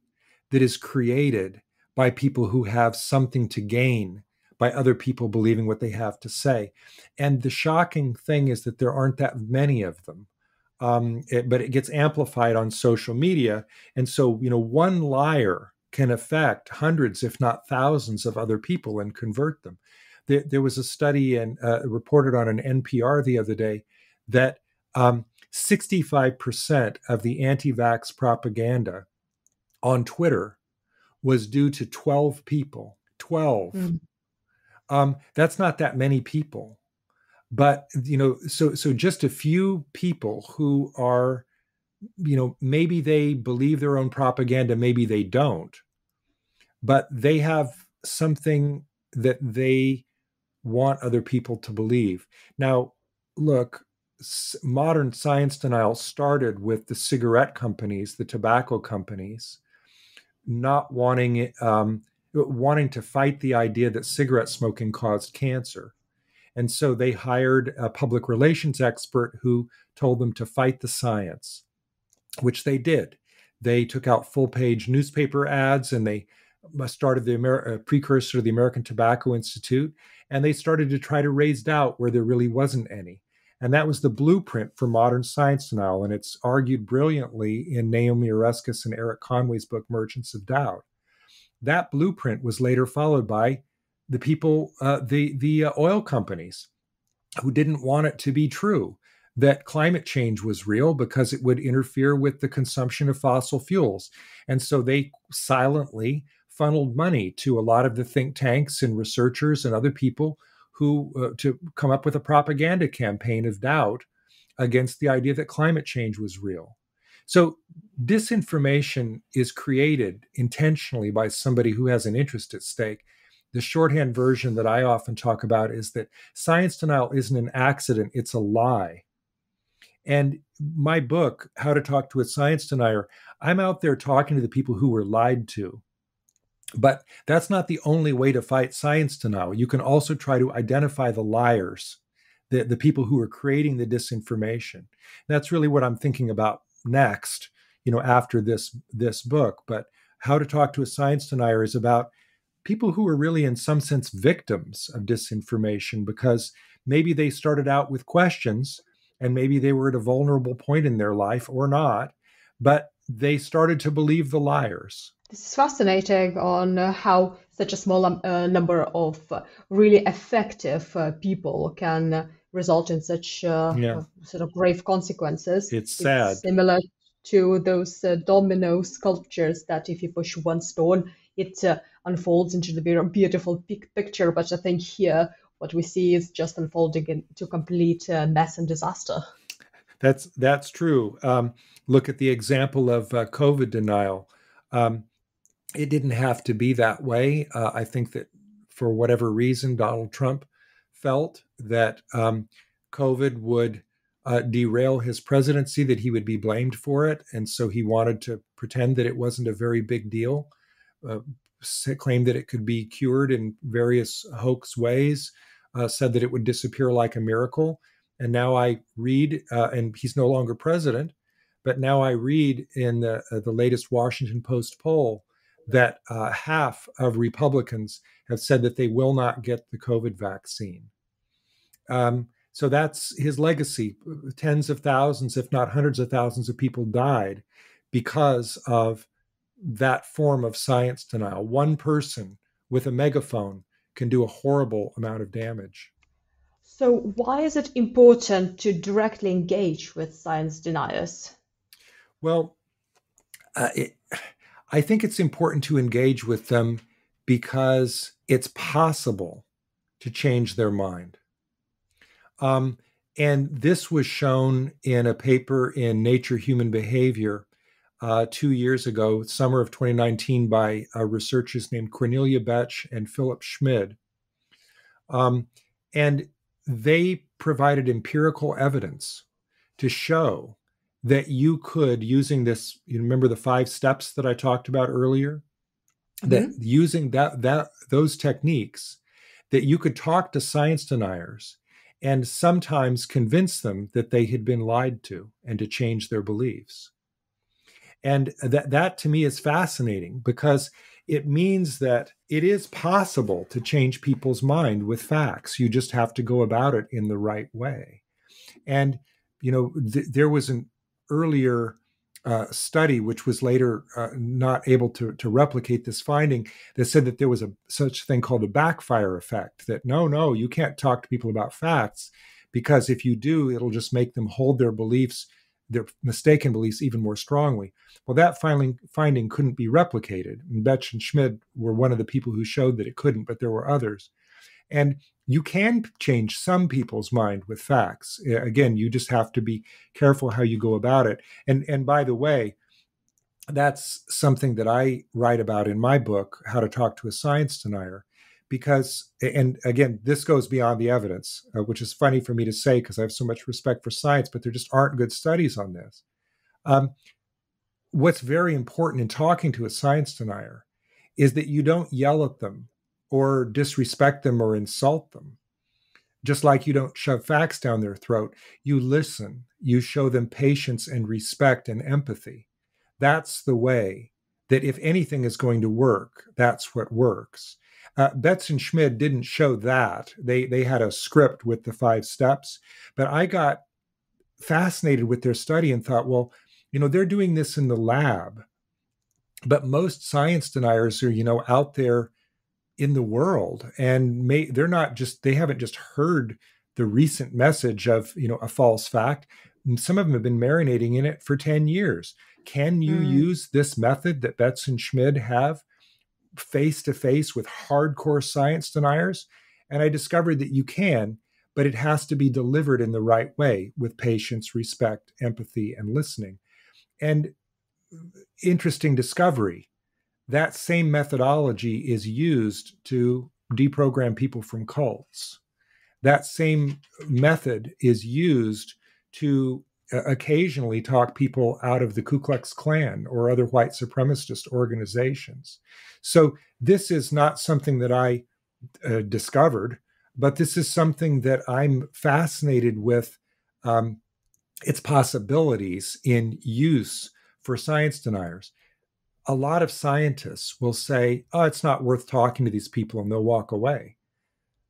that is created by people who have something to gain by other people believing what they have to say. And the shocking thing is that there aren't that many of them. But it gets amplified on social media. And so, one liar can affect hundreds, if not thousands, of other people and convert them. There was a study and reported on an NPR the other day that 65% of the anti vax propaganda on Twitter was due to 12 people. 12. Mm. That's not that many people. But, so just a few people who are, maybe they believe their own propaganda, maybe they don't, but they have something that they want other people to believe. Now, look, modern science denial started with the cigarette companies, the tobacco companies, not wanting to fight the idea that cigarette smoking caused cancer. And so they hired a public relations expert who told them to fight the science, which they did. They took out full-page newspaper ads, and they started the precursor to the American Tobacco Institute, and they started to try to raise doubt where there really wasn't any. And that was the blueprint for modern science denial, and it's argued brilliantly in Naomi Oreskes and Eric Conway's book, Merchants of Doubt. That blueprint was later followed by the people, the oil companies, who didn't want it to be true that climate change was real because it would interfere with the consumption of fossil fuels. And so they silently funneled money to a lot of the think tanks and researchers and other people who to come up with a propaganda campaign of doubt against the idea that climate change was real. So disinformation is created intentionally by somebody who has an interest at stake. The shorthand version that I often talk about is that science denial isn't an accident, it's a lie. And my book, How to Talk to a Science Denier, I'm out there talking to the people who were lied to. But that's not the only way to fight science denial. You can also try to identify the liars, the people who are creating the disinformation. That's really what I'm thinking about next, after this book. But How to Talk to a Science Denier is about people who are really in some sense victims of disinformation, because maybe they started out with questions and maybe they were at a vulnerable point in their life or not, but they started to believe the liars. This is fascinating on how such a small number of really effective people can result in such sort of grave consequences. It's sad. It's similar to those domino sculptures that if you push one stone, it unfolds into the beautiful picture. But I think here, what we see is just unfolding into complete mess and disaster. That's true. Look at the example of COVID denial. It didn't have to be that way. I think that for whatever reason, Donald Trump felt that COVID would derail his presidency, that he would be blamed for it. And so he wanted to pretend that it wasn't a very big deal, claimed that it could be cured in various hoax ways, said that it would disappear like a miracle. And now I read, and he's no longer president, but now I read in the latest Washington Post poll that half of Republicans have said that they will not get the COVID vaccine. So that's his legacy. Tens of thousands, if not hundreds of thousands of people died because of that form of science denial. One person with a megaphone can do a horrible amount of damage. So why is it important to directly engage with science deniers? Well, I think it's important to engage with them because it's possible to change their mind. And this was shown in a paper in Nature Human Behavior 2 years ago, summer of 2019, by researchers named Cornelia Betsch and Philip Schmid. And they provided empirical evidence to show that you could, using this, you remember the 5 steps that I talked about earlier, that using those techniques, that you could talk to science deniers and sometimes convince them that they had been lied to and to change their beliefs. And that to me is fascinating, because it means that it is possible to change people's mind with facts. You just have to go about it in the right way. And, there was an earlier study, which was later not able to replicate this finding, that said that there was such thing called a backfire effect, that no, you can't talk to people about facts, because if you do, it'll just make them hold their beliefs, their mistaken beliefs, even more strongly. Well, that finding couldn't be replicated. And Betsch and Schmid were one of the people who showed that it couldn't, but there were others. And you can change some people's mind with facts. Again, you just have to be careful how you go about it. And by the way, that's something that I write about in my book, How to Talk to a Science Denier, because, and again, this goes beyond the evidence, which is funny for me to say because I have so much respect for science, but there just aren't good studies on this. what's very important in talking to a science denier is that you don't yell at them or disrespect them or insult them. Just like you don't shove facts down their throat, you listen, you show them patience and respect and empathy. That's the way that if anything is going to work, that's what works. Betts and Schmid didn't show that. They had a script with the 5 steps, but I got fascinated with their study and thought, well, they're doing this in the lab, but most science deniers are, out there in the world, and they haven't just heard the recent message of a false fact. Some of them have been marinating in it for 10 years. Can you use this method that Betts and Schmid have face to face with hardcore science deniers? And I discovered that you can, but it has to be delivered in the right way with patience, respect, empathy, and listening. And interesting discovery, that same methodology is used to deprogram people from cults. That same method is used to occasionally talk people out of the Ku Klux Klan or other white supremacist organizations. So this is not something that I discovered, but this is something that I'm fascinated with its possibilities in use for science deniers. A lot of scientists will say, oh, it's not worth talking to these people, and they'll walk away.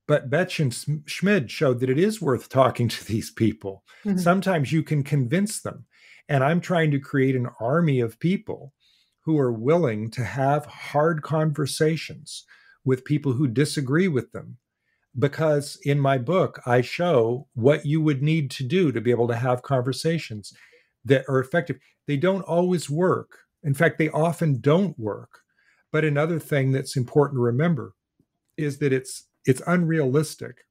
But Betts and Schmid showed that it is worth talking to these people. Mm-hmm. Sometimes you can convince them. And I'm trying to create an army of people who are willing to have hard conversations with people who disagree with them. Because in my book, I show what you would need to do to be able to have conversations that are effective. They don't always work. In fact, they often don't work. But another thing that's important to remember is that it's unrealistic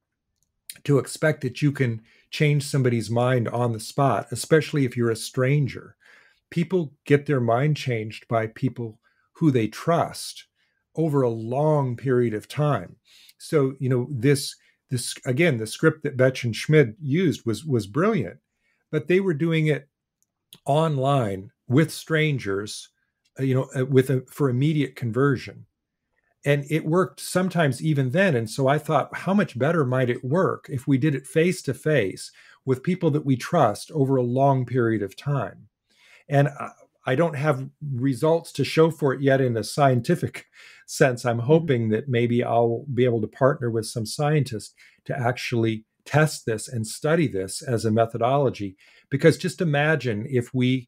to expect that you can change somebody's mind on the spot, especially if you're a stranger. People get their mind changed by people who they trust over a long period of time. So, this again, the script that Betts and Schmid used was brilliant, but they were doing it online with strangers, for immediate conversion. And it worked sometimes even then. And so I thought, how much better might it work if we did it face to face with people that we trust over a long period of time? And I don't have results to show for it yet in a scientific sense. I'm hoping that maybe I'll be able to partner with some scientists to actually test this and study this as a methodology. Because just imagine if we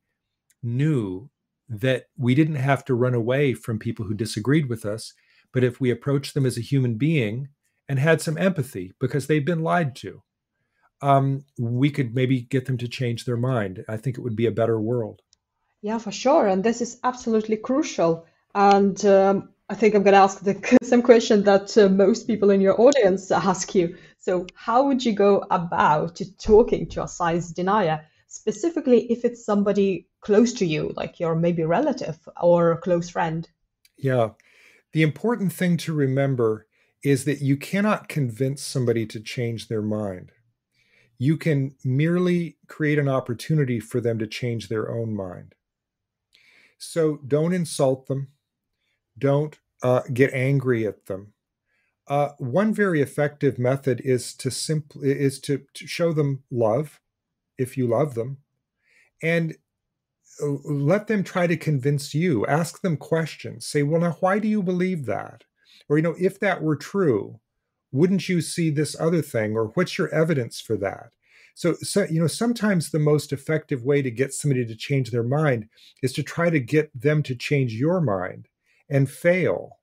knew that we didn't have to run away from people who disagreed with us, but if we approached them as a human being and had some empathy because they've been lied to, we could maybe get them to change their mind. I think it would be a better world. Yeah, for sure. And this is absolutely crucial. And I think I'm going to ask the same question that most people in your audience ask you. So how would you go about talking to a science denier, specifically if it's somebody close to you, like your maybe relative or close friend? Yeah. The important thing to remember is that you cannot convince somebody to change their mind. You can merely create an opportunity for them to change their own mind. So don't insult them. Don't get angry at them. One very effective method is to show them love, if you love them, and let them try to convince you. Ask them questions. Say, well, now, why do you believe that? Or, if that were true, wouldn't you see this other thing? Or what's your evidence for that? So, sometimes the most effective way to get somebody to change their mind is to try to get them to change your mind and fail,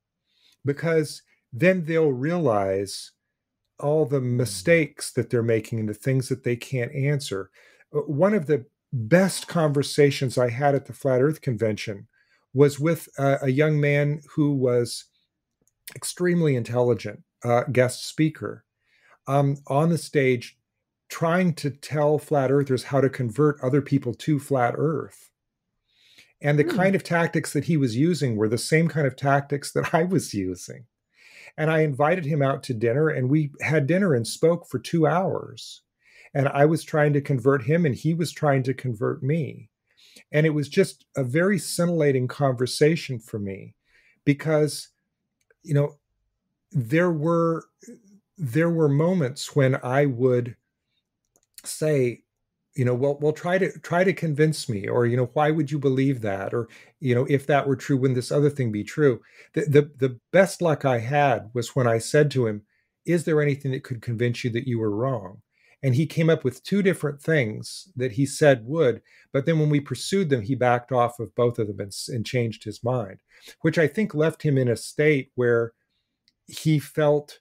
because then they'll realize all the mistakes that they're making and the things that they can't answer. One of the best conversations I had at the Flat Earth Convention was with a young man who was extremely intelligent, guest speaker, on the stage, trying to tell flat earthers how to convert other people to flat earth. And the kind of tactics that he was using were the same kind of tactics that I was using. And I invited him out to dinner, and we had dinner and spoke for 2 hours. And I was trying to convert him, and he was trying to convert me. And it was just a very scintillating conversation for me because, you know, there were moments when I would say, you know, well, try to convince me, or, you know, why would you believe that, or, you know, if that were true, wouldn't this other thing be true? The best luck I had was when I said to him, is there anything that could convince you that you were wrong? And he came up with two different things that he said would, but then when we pursued them, he backed off of both of them and changed his mind, which I think left him in a state where he felt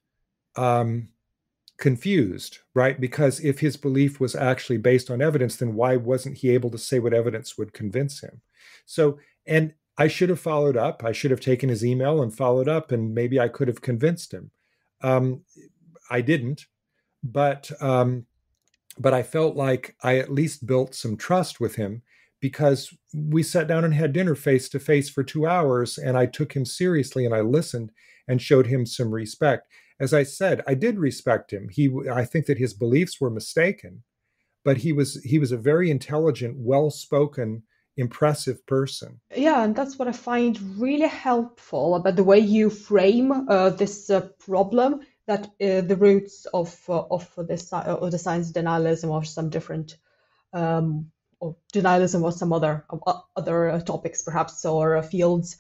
confused, right? Because if his belief was actually based on evidence, then why wasn't he able to say what evidence would convince him? So, and I should have followed up. I should have taken his email and followed up, and maybe I could have convinced him. I didn't, but I felt like I at least built some trust with him because we sat down and had dinner face to face for 2 hours, and I took him seriously and I listened and showed him some respect. As I said, I did respect him. I think that his beliefs were mistaken, but he was a very intelligent, well-spoken, impressive person. Yeah, and that's what I find really helpful about the way you frame this problem, that the roots of the science denialism or some different or denialism or some other topics perhaps or fields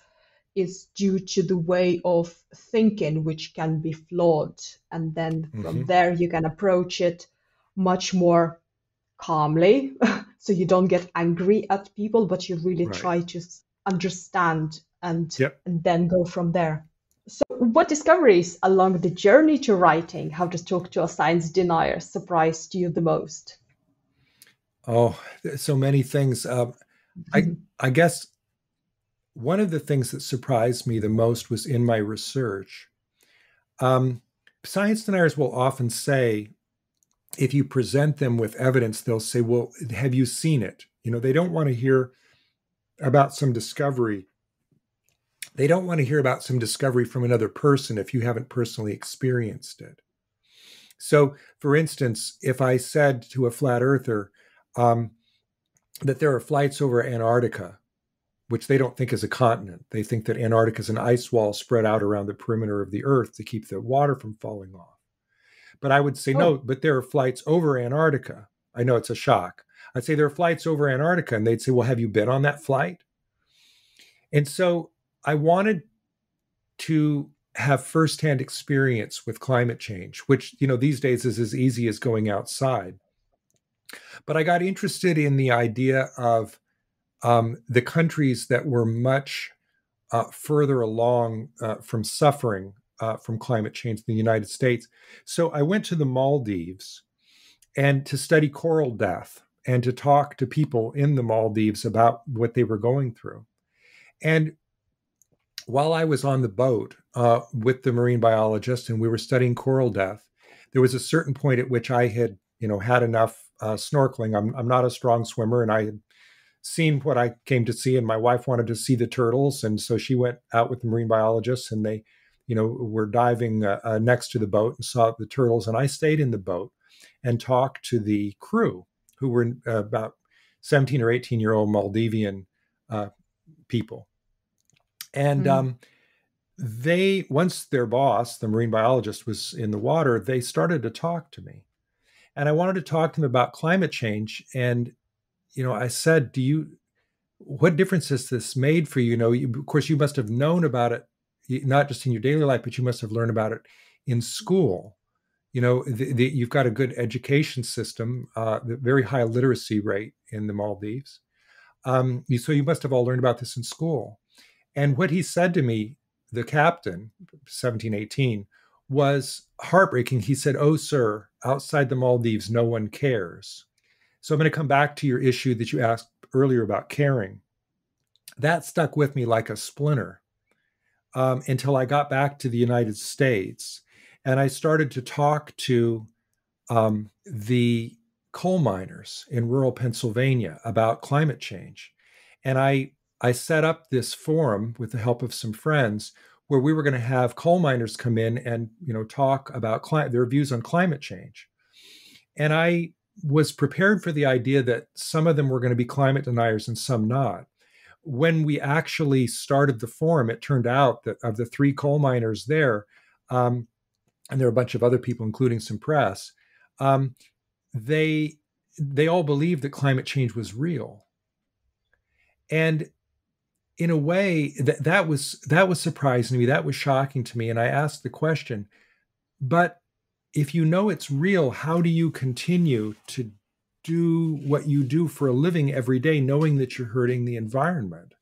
is due to the way of thinking which can be flawed, and then from there you can approach it much more calmly so you don't get angry at people, but you really try to understand and then go from there. So what discoveries along the journey to writing How to Talk to a Science Denier surprised you the most? Oh, so many things. I guess one of the things that surprised me the most was in my research. Science deniers will often say, if you present them with evidence, they'll say, well, have you seen it? You know, they don't want to hear about some discovery. They don't want to hear about some discovery from another person if you haven't personally experienced it. So, for instance, if I said to a flat earther that there are flights over Antarctica, which they don't think is a continent. They think that Antarctica is an ice wall spread out around the perimeter of the Earth to keep the water from falling off. But I would say, no, but there are flights over Antarctica. I know it's a shock. I'd say there are flights over Antarctica, and they'd say, well, have you been on that flight? And so I wanted to have firsthand experience with climate change, which, you know, these days is as easy as going outside. But I got interested in the idea of the countries that were much further along from suffering from climate change than the United States. So I went to the Maldives and to study coral death and to talk to people in the Maldives about what they were going through. And while I was on the boat with the marine biologist and we were studying coral death, there was a certain point at which I had, you know, had enough snorkeling. I'm not a strong swimmer, and I had seen what I came to see, and my wife wanted to see the turtles, and so she went out with the marine biologists, and they, you know, were diving next to the boat and saw the turtles, and I stayed in the boat and talked to the crew, who were about 17 or 18-year-old Maldivian people, and they, once their boss, the marine biologist, was in the water, they started to talk to me, and I wanted to talk to them about climate change. And you know, I said, what difference has this made for you? You know, of course, you must have known about it, not just in your daily life, but you must have learned about it in school. You know, you've got a good education system, the very high literacy rate in the Maldives. So you must have all learned about this in school. And what he said to me, the captain, 17, 18, was heartbreaking. He said, oh, sir, outside the Maldives, no one cares. So I'm going to come back to your issue that you asked earlier about caring. That stuck with me like a splinter until I got back to the United States, and I started to talk to the coal miners in rural Pennsylvania about climate change. And I set up this forum with the help of some friends where we were going to have coal miners come in and, you know, talk about their views on climate change. And I was prepared for the idea that some of them were going to be climate deniers and some not. When we actually started the forum, it turned out that of the 3 coal miners there, and there were a bunch of other people, including some press, they all believed that climate change was real. And in a way, that was surprising to me. That was shocking to me. And I asked the question, but if you know it's real, how do you continue to do what you do for a living every day, knowing that you're hurting the environment?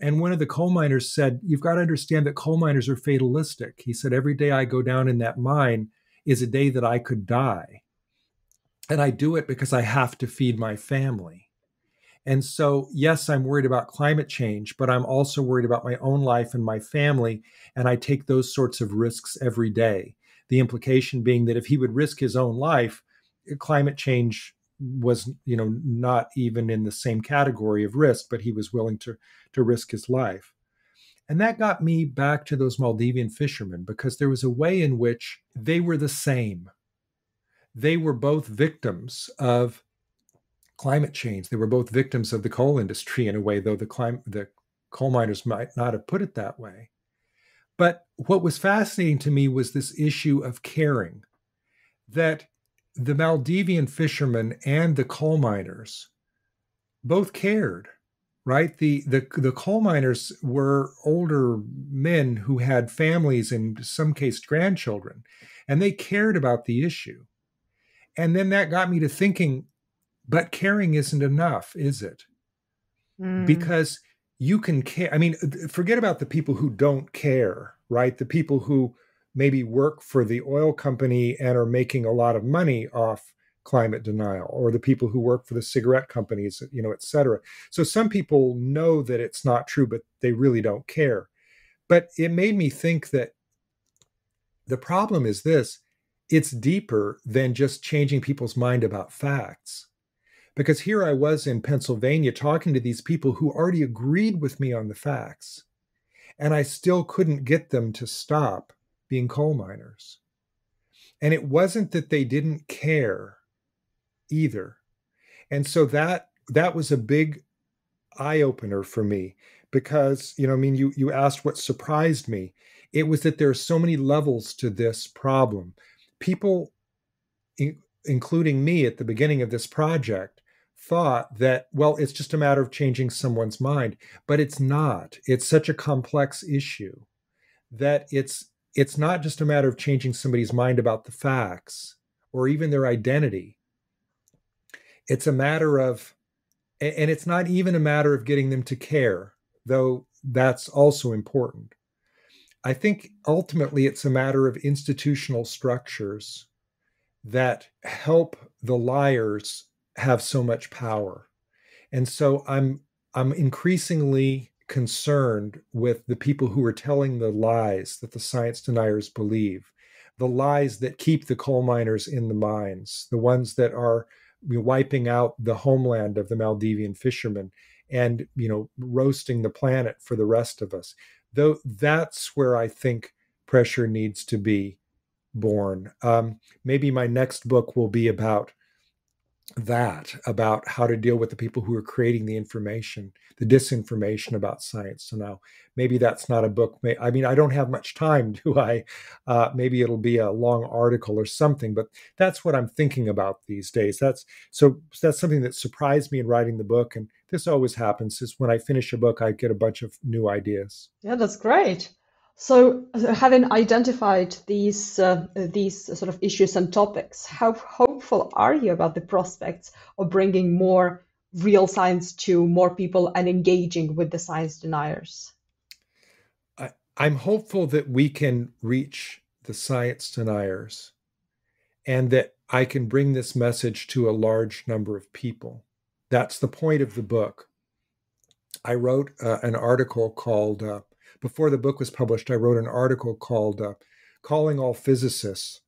And one of the coal miners said, you've got to understand that coal miners are fatalistic. He said, every day I go down in that mine is a day that I could die. And I do it because I have to feed my family. And so, yes, I'm worried about climate change, but I'm also worried about my own life and my family. And I take those sorts of risks every day. The implication being that if he would risk his own life, climate change was, not even in the same category of risk, but he was willing to risk his life. And that got me back to those Maldivian fishermen, because there was a way in which they were the same. They were both victims of climate change. They were both victims of the coal industry in a way, though the coal miners might not have put it that way. But what was fascinating to me was this issue of caring, that the Maldivian fishermen and the coal miners both cared, right? The coal miners were older men who had families, in some case grandchildren, and they cared about the issue. And then that got me to thinking, but caring isn't enough, is it? Because you can care. I mean, forget about the people who don't care, right? The people who maybe work for the oil company and are making a lot of money off climate denial, or the people who work for the cigarette companies, et cetera. So some people know that it's not true, but they really don't care. But it made me think that the problem is this: it's deeper than just changing people's mind about facts. Because here I was in Pennsylvania talking to these people who already agreed with me on the facts, and I still couldn't get them to stop being coal miners. And it wasn't that they didn't care either. And so that was a big eye-opener for me, because, you asked what surprised me. It was that there are so many levels to this problem. People, including me at the beginning of this project, thought that, well, it's just a matter of changing someone's mind, but it's not. It's such a complex issue that it's not just a matter of changing somebody's mind about the facts or even their identity. It's a matter of, and it's not even a matter of getting them to care, though that's also important. I think ultimately it's a matter of institutional structures that help the liars have so much power. And so I'm increasingly concerned with the people who are telling the lies that the science deniers believe, the lies that keep the coal miners in the mines, the ones that are wiping out the homeland of the Maldivian fishermen and roasting the planet for the rest of us. Though that's where I think pressure needs to be born. Maybe my next book will be about how to deal with the people who are creating the information, the disinformation about science. So now maybe that's not a book. I mean, I don't have much time, do I? Maybe it'll be a long article or something, but that's what I'm thinking about these days. That's something that surprised me in writing the book. And this always happens, is when I finish a book, I get a bunch of new ideas. Yeah, that's great. So, having identified these sort of issues and topics, how hopeful are you about the prospects of bringing more real science to more people and engaging with the science deniers? I'm hopeful that we can reach the science deniers and that I can bring this message to a large number of people. That's the point of the book. I wrote an article called, before the book was published, I wrote an article called Calling All Physicists,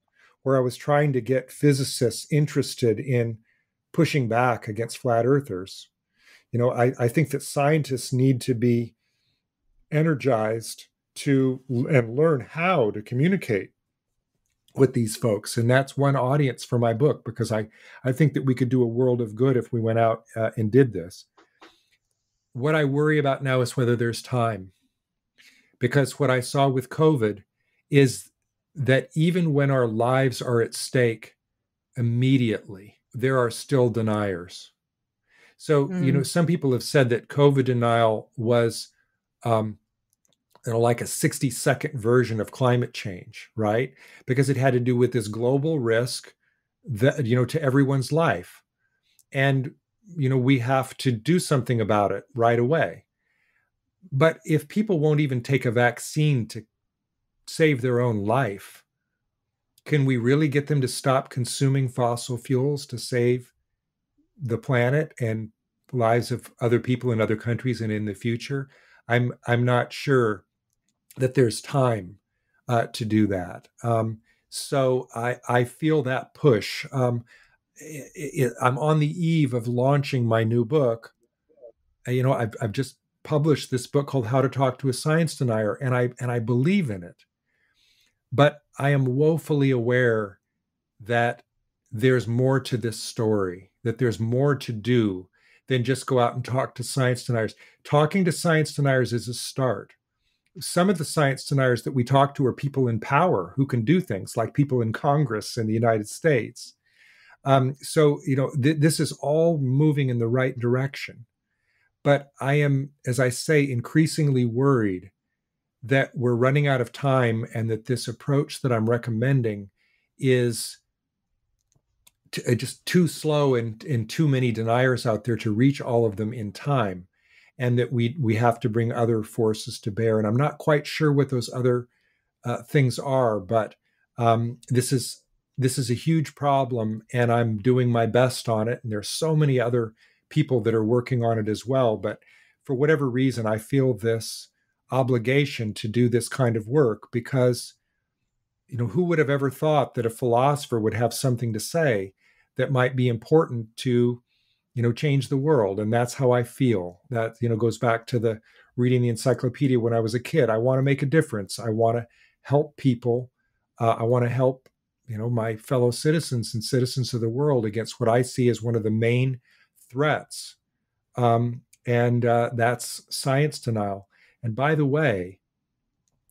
where I was trying to get physicists interested in pushing back against flat earthers. I think that scientists need to be energized to and learn how to communicate with these folks. And that's one audience for my book, because I think that we could do a world of good if we went out and did this. What I worry about now is whether there's time, because what I saw with COVID is that even when our lives are at stake immediately, there are still deniers. So, some people have said that COVID denial was, like a 60-second version of climate change, right? Because it had to do with this global risk that, to everyone's life. And, we have to do something about it right away. But if people won't even take a vaccine to save their own life, can we really get them to stop consuming fossil fuels to save the planet and lives of other people in other countries and in the future? I'm not sure that there's time to do that. So I feel that push. I'm on the eve of launching my new book. I've just published this book called How to Talk to a Science Denier, and I believe in it. But I am woefully aware that there's more to this story, that there's more to do than just go out and talk to science deniers. Talking to science deniers is a start. Some of the science deniers that we talk to are people in power who can do things, like people in Congress in the United States. So, this is all moving in the right direction. But I am, as I say, increasingly worried that we're running out of time, and that this approach that I'm recommending is just too slow, and too many deniers out there to reach all of them in time, and that we have to bring other forces to bear. And I'm not quite sure what those other things are, but this is a huge problem, and I'm doing my best on it. And there's so many other people that are working on it as well. But for whatever reason, I feel this obligation to do this kind of work, because who would have ever thought that a philosopher would have something to say that might be important to change the world? And that's how I feel. That goes back to the reading the encyclopedia when I was a kid. I want to make a difference. I want to help people. I want to help my fellow citizens and citizens of the world against what I see as one of the main threats, and that's science denial. And by the way,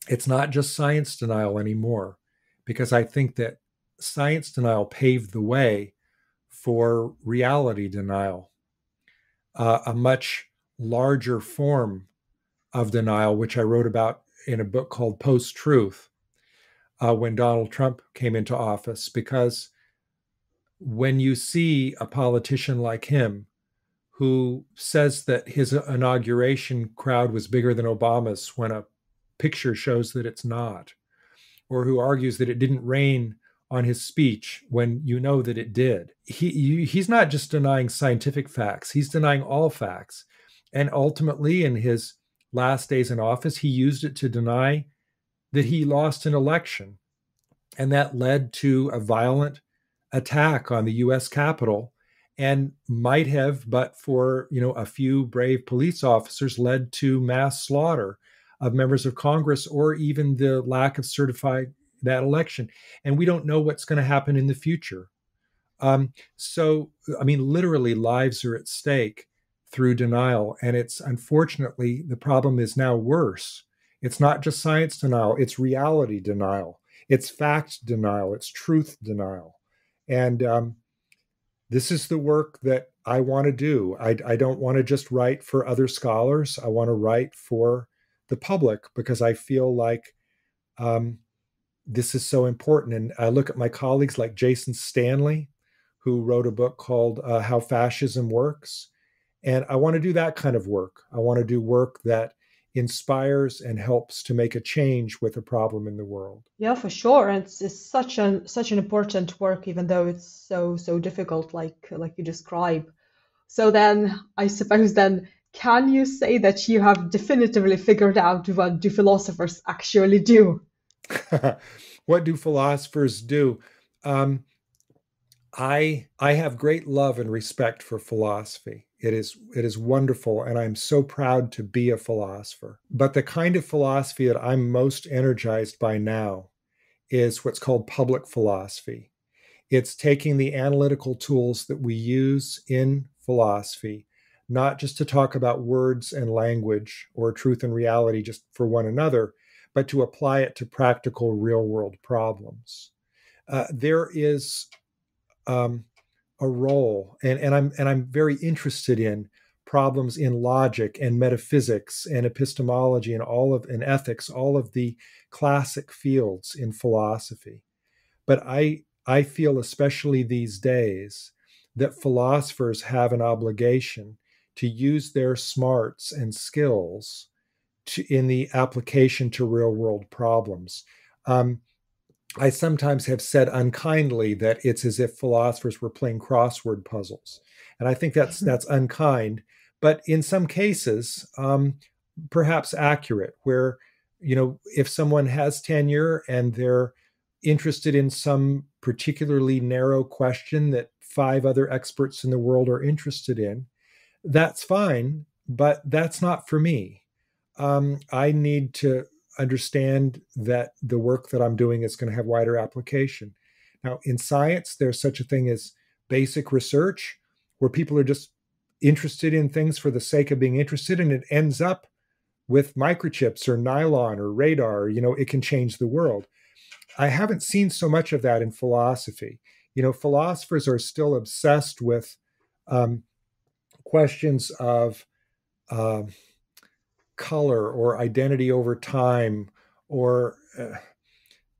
it's not just science denial anymore, because I think that science denial paved the way for reality denial, a much larger form of denial, which I wrote about in a book called Post-Truth, when Donald Trump came into office. Because when you see a politician like him, who says that his inauguration crowd was bigger than Obama's when a picture shows that it's not, or who argues that it didn't rain on his speech when you know that it did. He's not just denying scientific facts, he's denying all facts. And ultimately, in his last days in office, he used it to deny that he lost an election. And that led to a violent attack on the US Capitol, and might have, but for a few brave police officers, led to mass slaughter of members of Congress, or even the lack of certifying that election. And we don't know what's going to happen in the future. So, literally, lives are at stake through denial. And it's, unfortunately, the problem is now worse. It's not just science denial, it's reality denial, it's fact denial, it's truth denial. And this is the work that I want to do. I don't want to just write for other scholars. I want to write for the public, because I feel like this is so important. And I look at my colleagues like Jason Stanley, who wrote a book called How Fascism Works. And I want to do that kind of work. I want to do work that inspires and helps to make a change with a problem in the world. Yeah, for sure. And it's such an important work, even though it's so difficult, like you describe. So then, I suppose then, can you say that you have definitively figured out what do philosophers actually do? What do philosophers do? I have great love and respect for philosophy. It is wonderful, and I'm so proud to be a philosopher. But the kind of philosophy that I'm most energized by now is what's called public philosophy. It's taking the analytical tools that we use in philosophy, not just to talk about words and language or truth and reality just for one another, but to apply it to practical real world problems. There is a role, and I'm very interested in problems in logic and metaphysics and epistemology and ethics, all of the classic fields in philosophy. But I feel, especially these days, that philosophers have an obligation to use their smarts and skills in the application to real world problems. I sometimes have said unkindly that it's as if philosophers were playing crossword puzzles, and I think that's unkind. But in some cases, perhaps accurate. Where if someone has tenure and they're interested in some particularly narrow question that 5 other experts in the world are interested in, that's fine. But that's not for me. I need to understand that the work that I'm doing is going to have wider application. Now, in science, there's such a thing as basic research, where people are just interested in things for the sake of being interested, and it ends up with microchips or nylon or radar. It can change the world. I haven't seen so much of that in philosophy. Philosophers are still obsessed with questions of color or identity over time or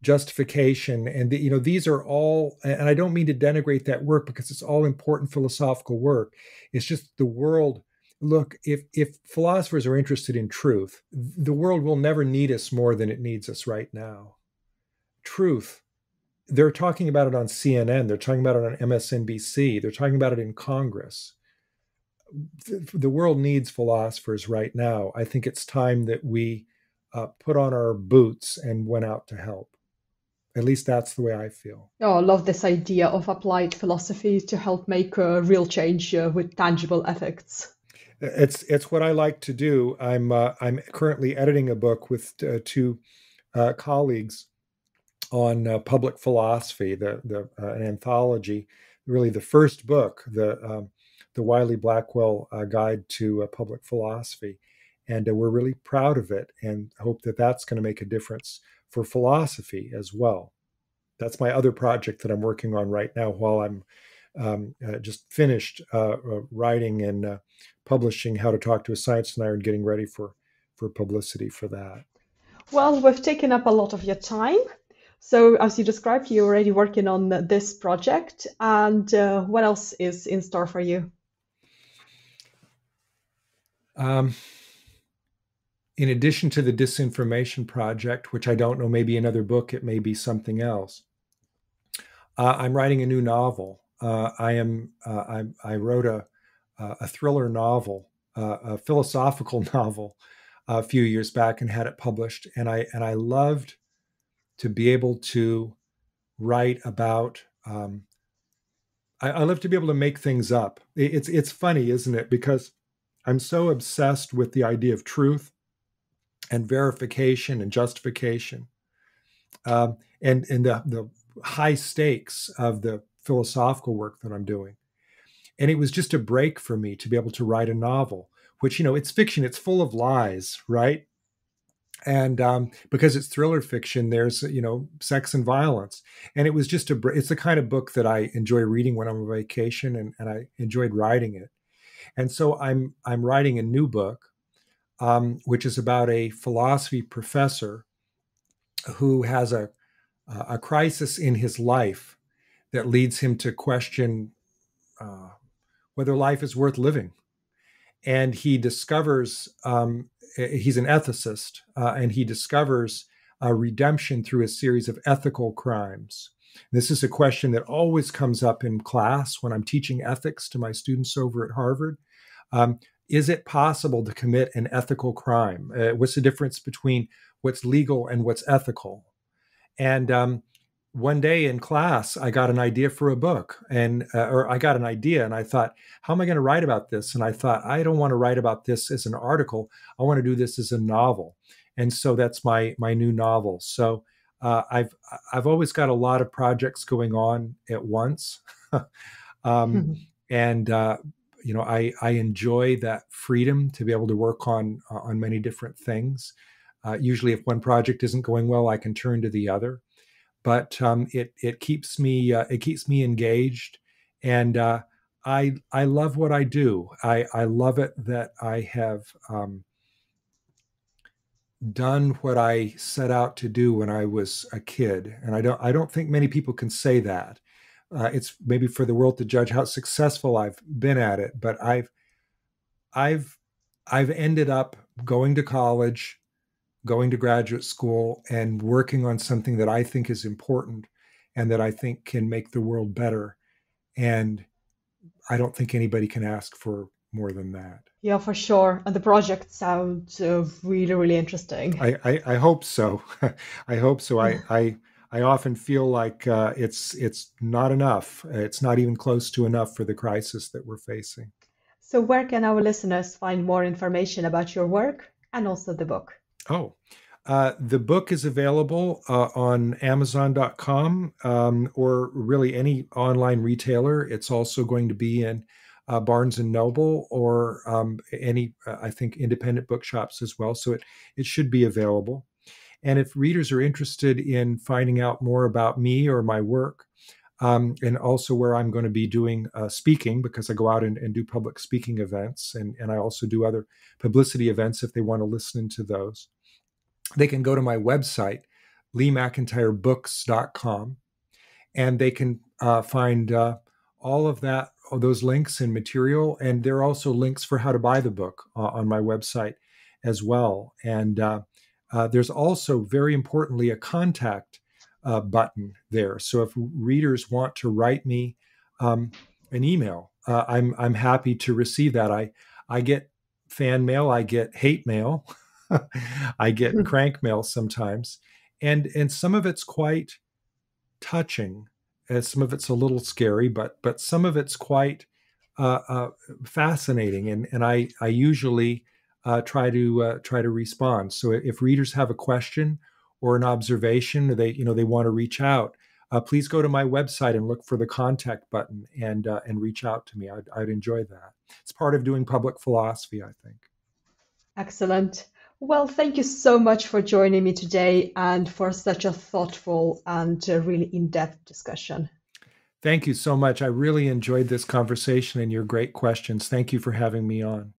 justification. And these are all, and I don't mean to denigrate that work because it's all important philosophical work. It's just the world. Look, if philosophers are interested in truth, the world will never need us more than it needs us right now. Truth. They're talking about it on CNN. They're talking about it on MSNBC. They're talking about it in Congress. The world needs philosophers right now. I think it's time that we put on our boots and went out to help. At least that's the way I feel. Oh, I love this idea of applied philosophy to help make a real change with tangible effects. It's what I like to do. I'm currently editing a book with 2 colleagues on public philosophy, an anthology, really the first book, the Wiley-Blackwell Guide to Public Philosophy. And we're really proud of it and hope that that's going to make a difference for philosophy as well. That's my other project that I'm working on right now while I'm just finished writing and publishing How to Talk to a Science Denier and getting ready for publicity for that. Well, we've taken up a lot of your time. So as you described, you're already working on this project. And what else is in store for you? In addition to the disinformation project, which I don't know, maybe another book, it may be something else. I'm writing a new novel. I wrote a thriller novel, a philosophical novel, a few years back and had it published. And I loved to be able to write about. I love to be able to make things up. It's funny, isn't it? Because I'm so obsessed with the idea of truth and verification and justification, and the high stakes of the philosophical work that I'm doing. And it was just a break for me to be able to write a novel, which, it's fiction, it's full of lies, right? And because it's thriller fiction, there's, sex and violence. And it was just it's the kind of book that I enjoy reading when I'm on vacation, and I enjoyed writing it. And so I'm writing a new book, which is about a philosophy professor who has a crisis in his life that leads him to question whether life is worth living. And he discovers, he's an ethicist, and he discovers redemption through a series of ethical crimes. This is a question that always comes up in class when I'm teaching ethics to my students over at Harvard. Is it possible to commit an ethical crime? What's the difference between what's legal and what's ethical? And one day in class, I got an idea for a book, or I got an idea, and I thought, how am I going to write about this? And I thought, I don't want to write about this as an article. I want to do this as a novel. And so that's my new novel. So I've always got a lot of projects going on at once, and I enjoy that freedom to be able to work on many different things. Usually, if one project isn't going well, I can turn to the other. But it keeps me engaged, and I love what I do. I love it that I have done what I set out to do when I was a kid, and I don't think many people can say that. It's maybe for the world to judge how successful I've been at it, but I've ended up going to college, going to graduate school, and working on something that I think is important and that I think can make the world better. And I don't think anybody can ask for more than that. Yeah, for sure. And the project sounds really, really interesting. I hope so. I hope so. I often feel like it's not enough. It's not even close to enough for the crisis that we're facing. So where can our listeners find more information about your work and also the book? Oh, the book is available on Amazon.com or really any online retailer. It's also going to be in Barnes and Noble or any, I think, independent bookshops as well. So it should be available. And if readers are interested in finding out more about me or my work, and also where I'm going to be doing speaking, because I go out and do public speaking events, and I also do other publicity events if they want to listen to those, they can go to my website, leemcintyrebooks.com, and they can find all of that, all those links and material. And there are also links for how to buy the book on my website as well. And there's also, very importantly, a contact button there. So if readers want to write me an email, I'm happy to receive that. I get fan mail, I get hate mail, I get crank mail sometimes, and some of it's quite touching, some of it's a little scary, but some of it's quite fascinating, and I usually try to respond. So if readers have a question or an observation, or they want to reach out, please go to my website and look for the contact button and reach out to me. I'd enjoy that. It's part of doing public philosophy, I think. Excellent. Well, thank you so much for joining me today and for such a thoughtful and really in-depth discussion. Thank you so much. I really enjoyed this conversation and your great questions. Thank you for having me on.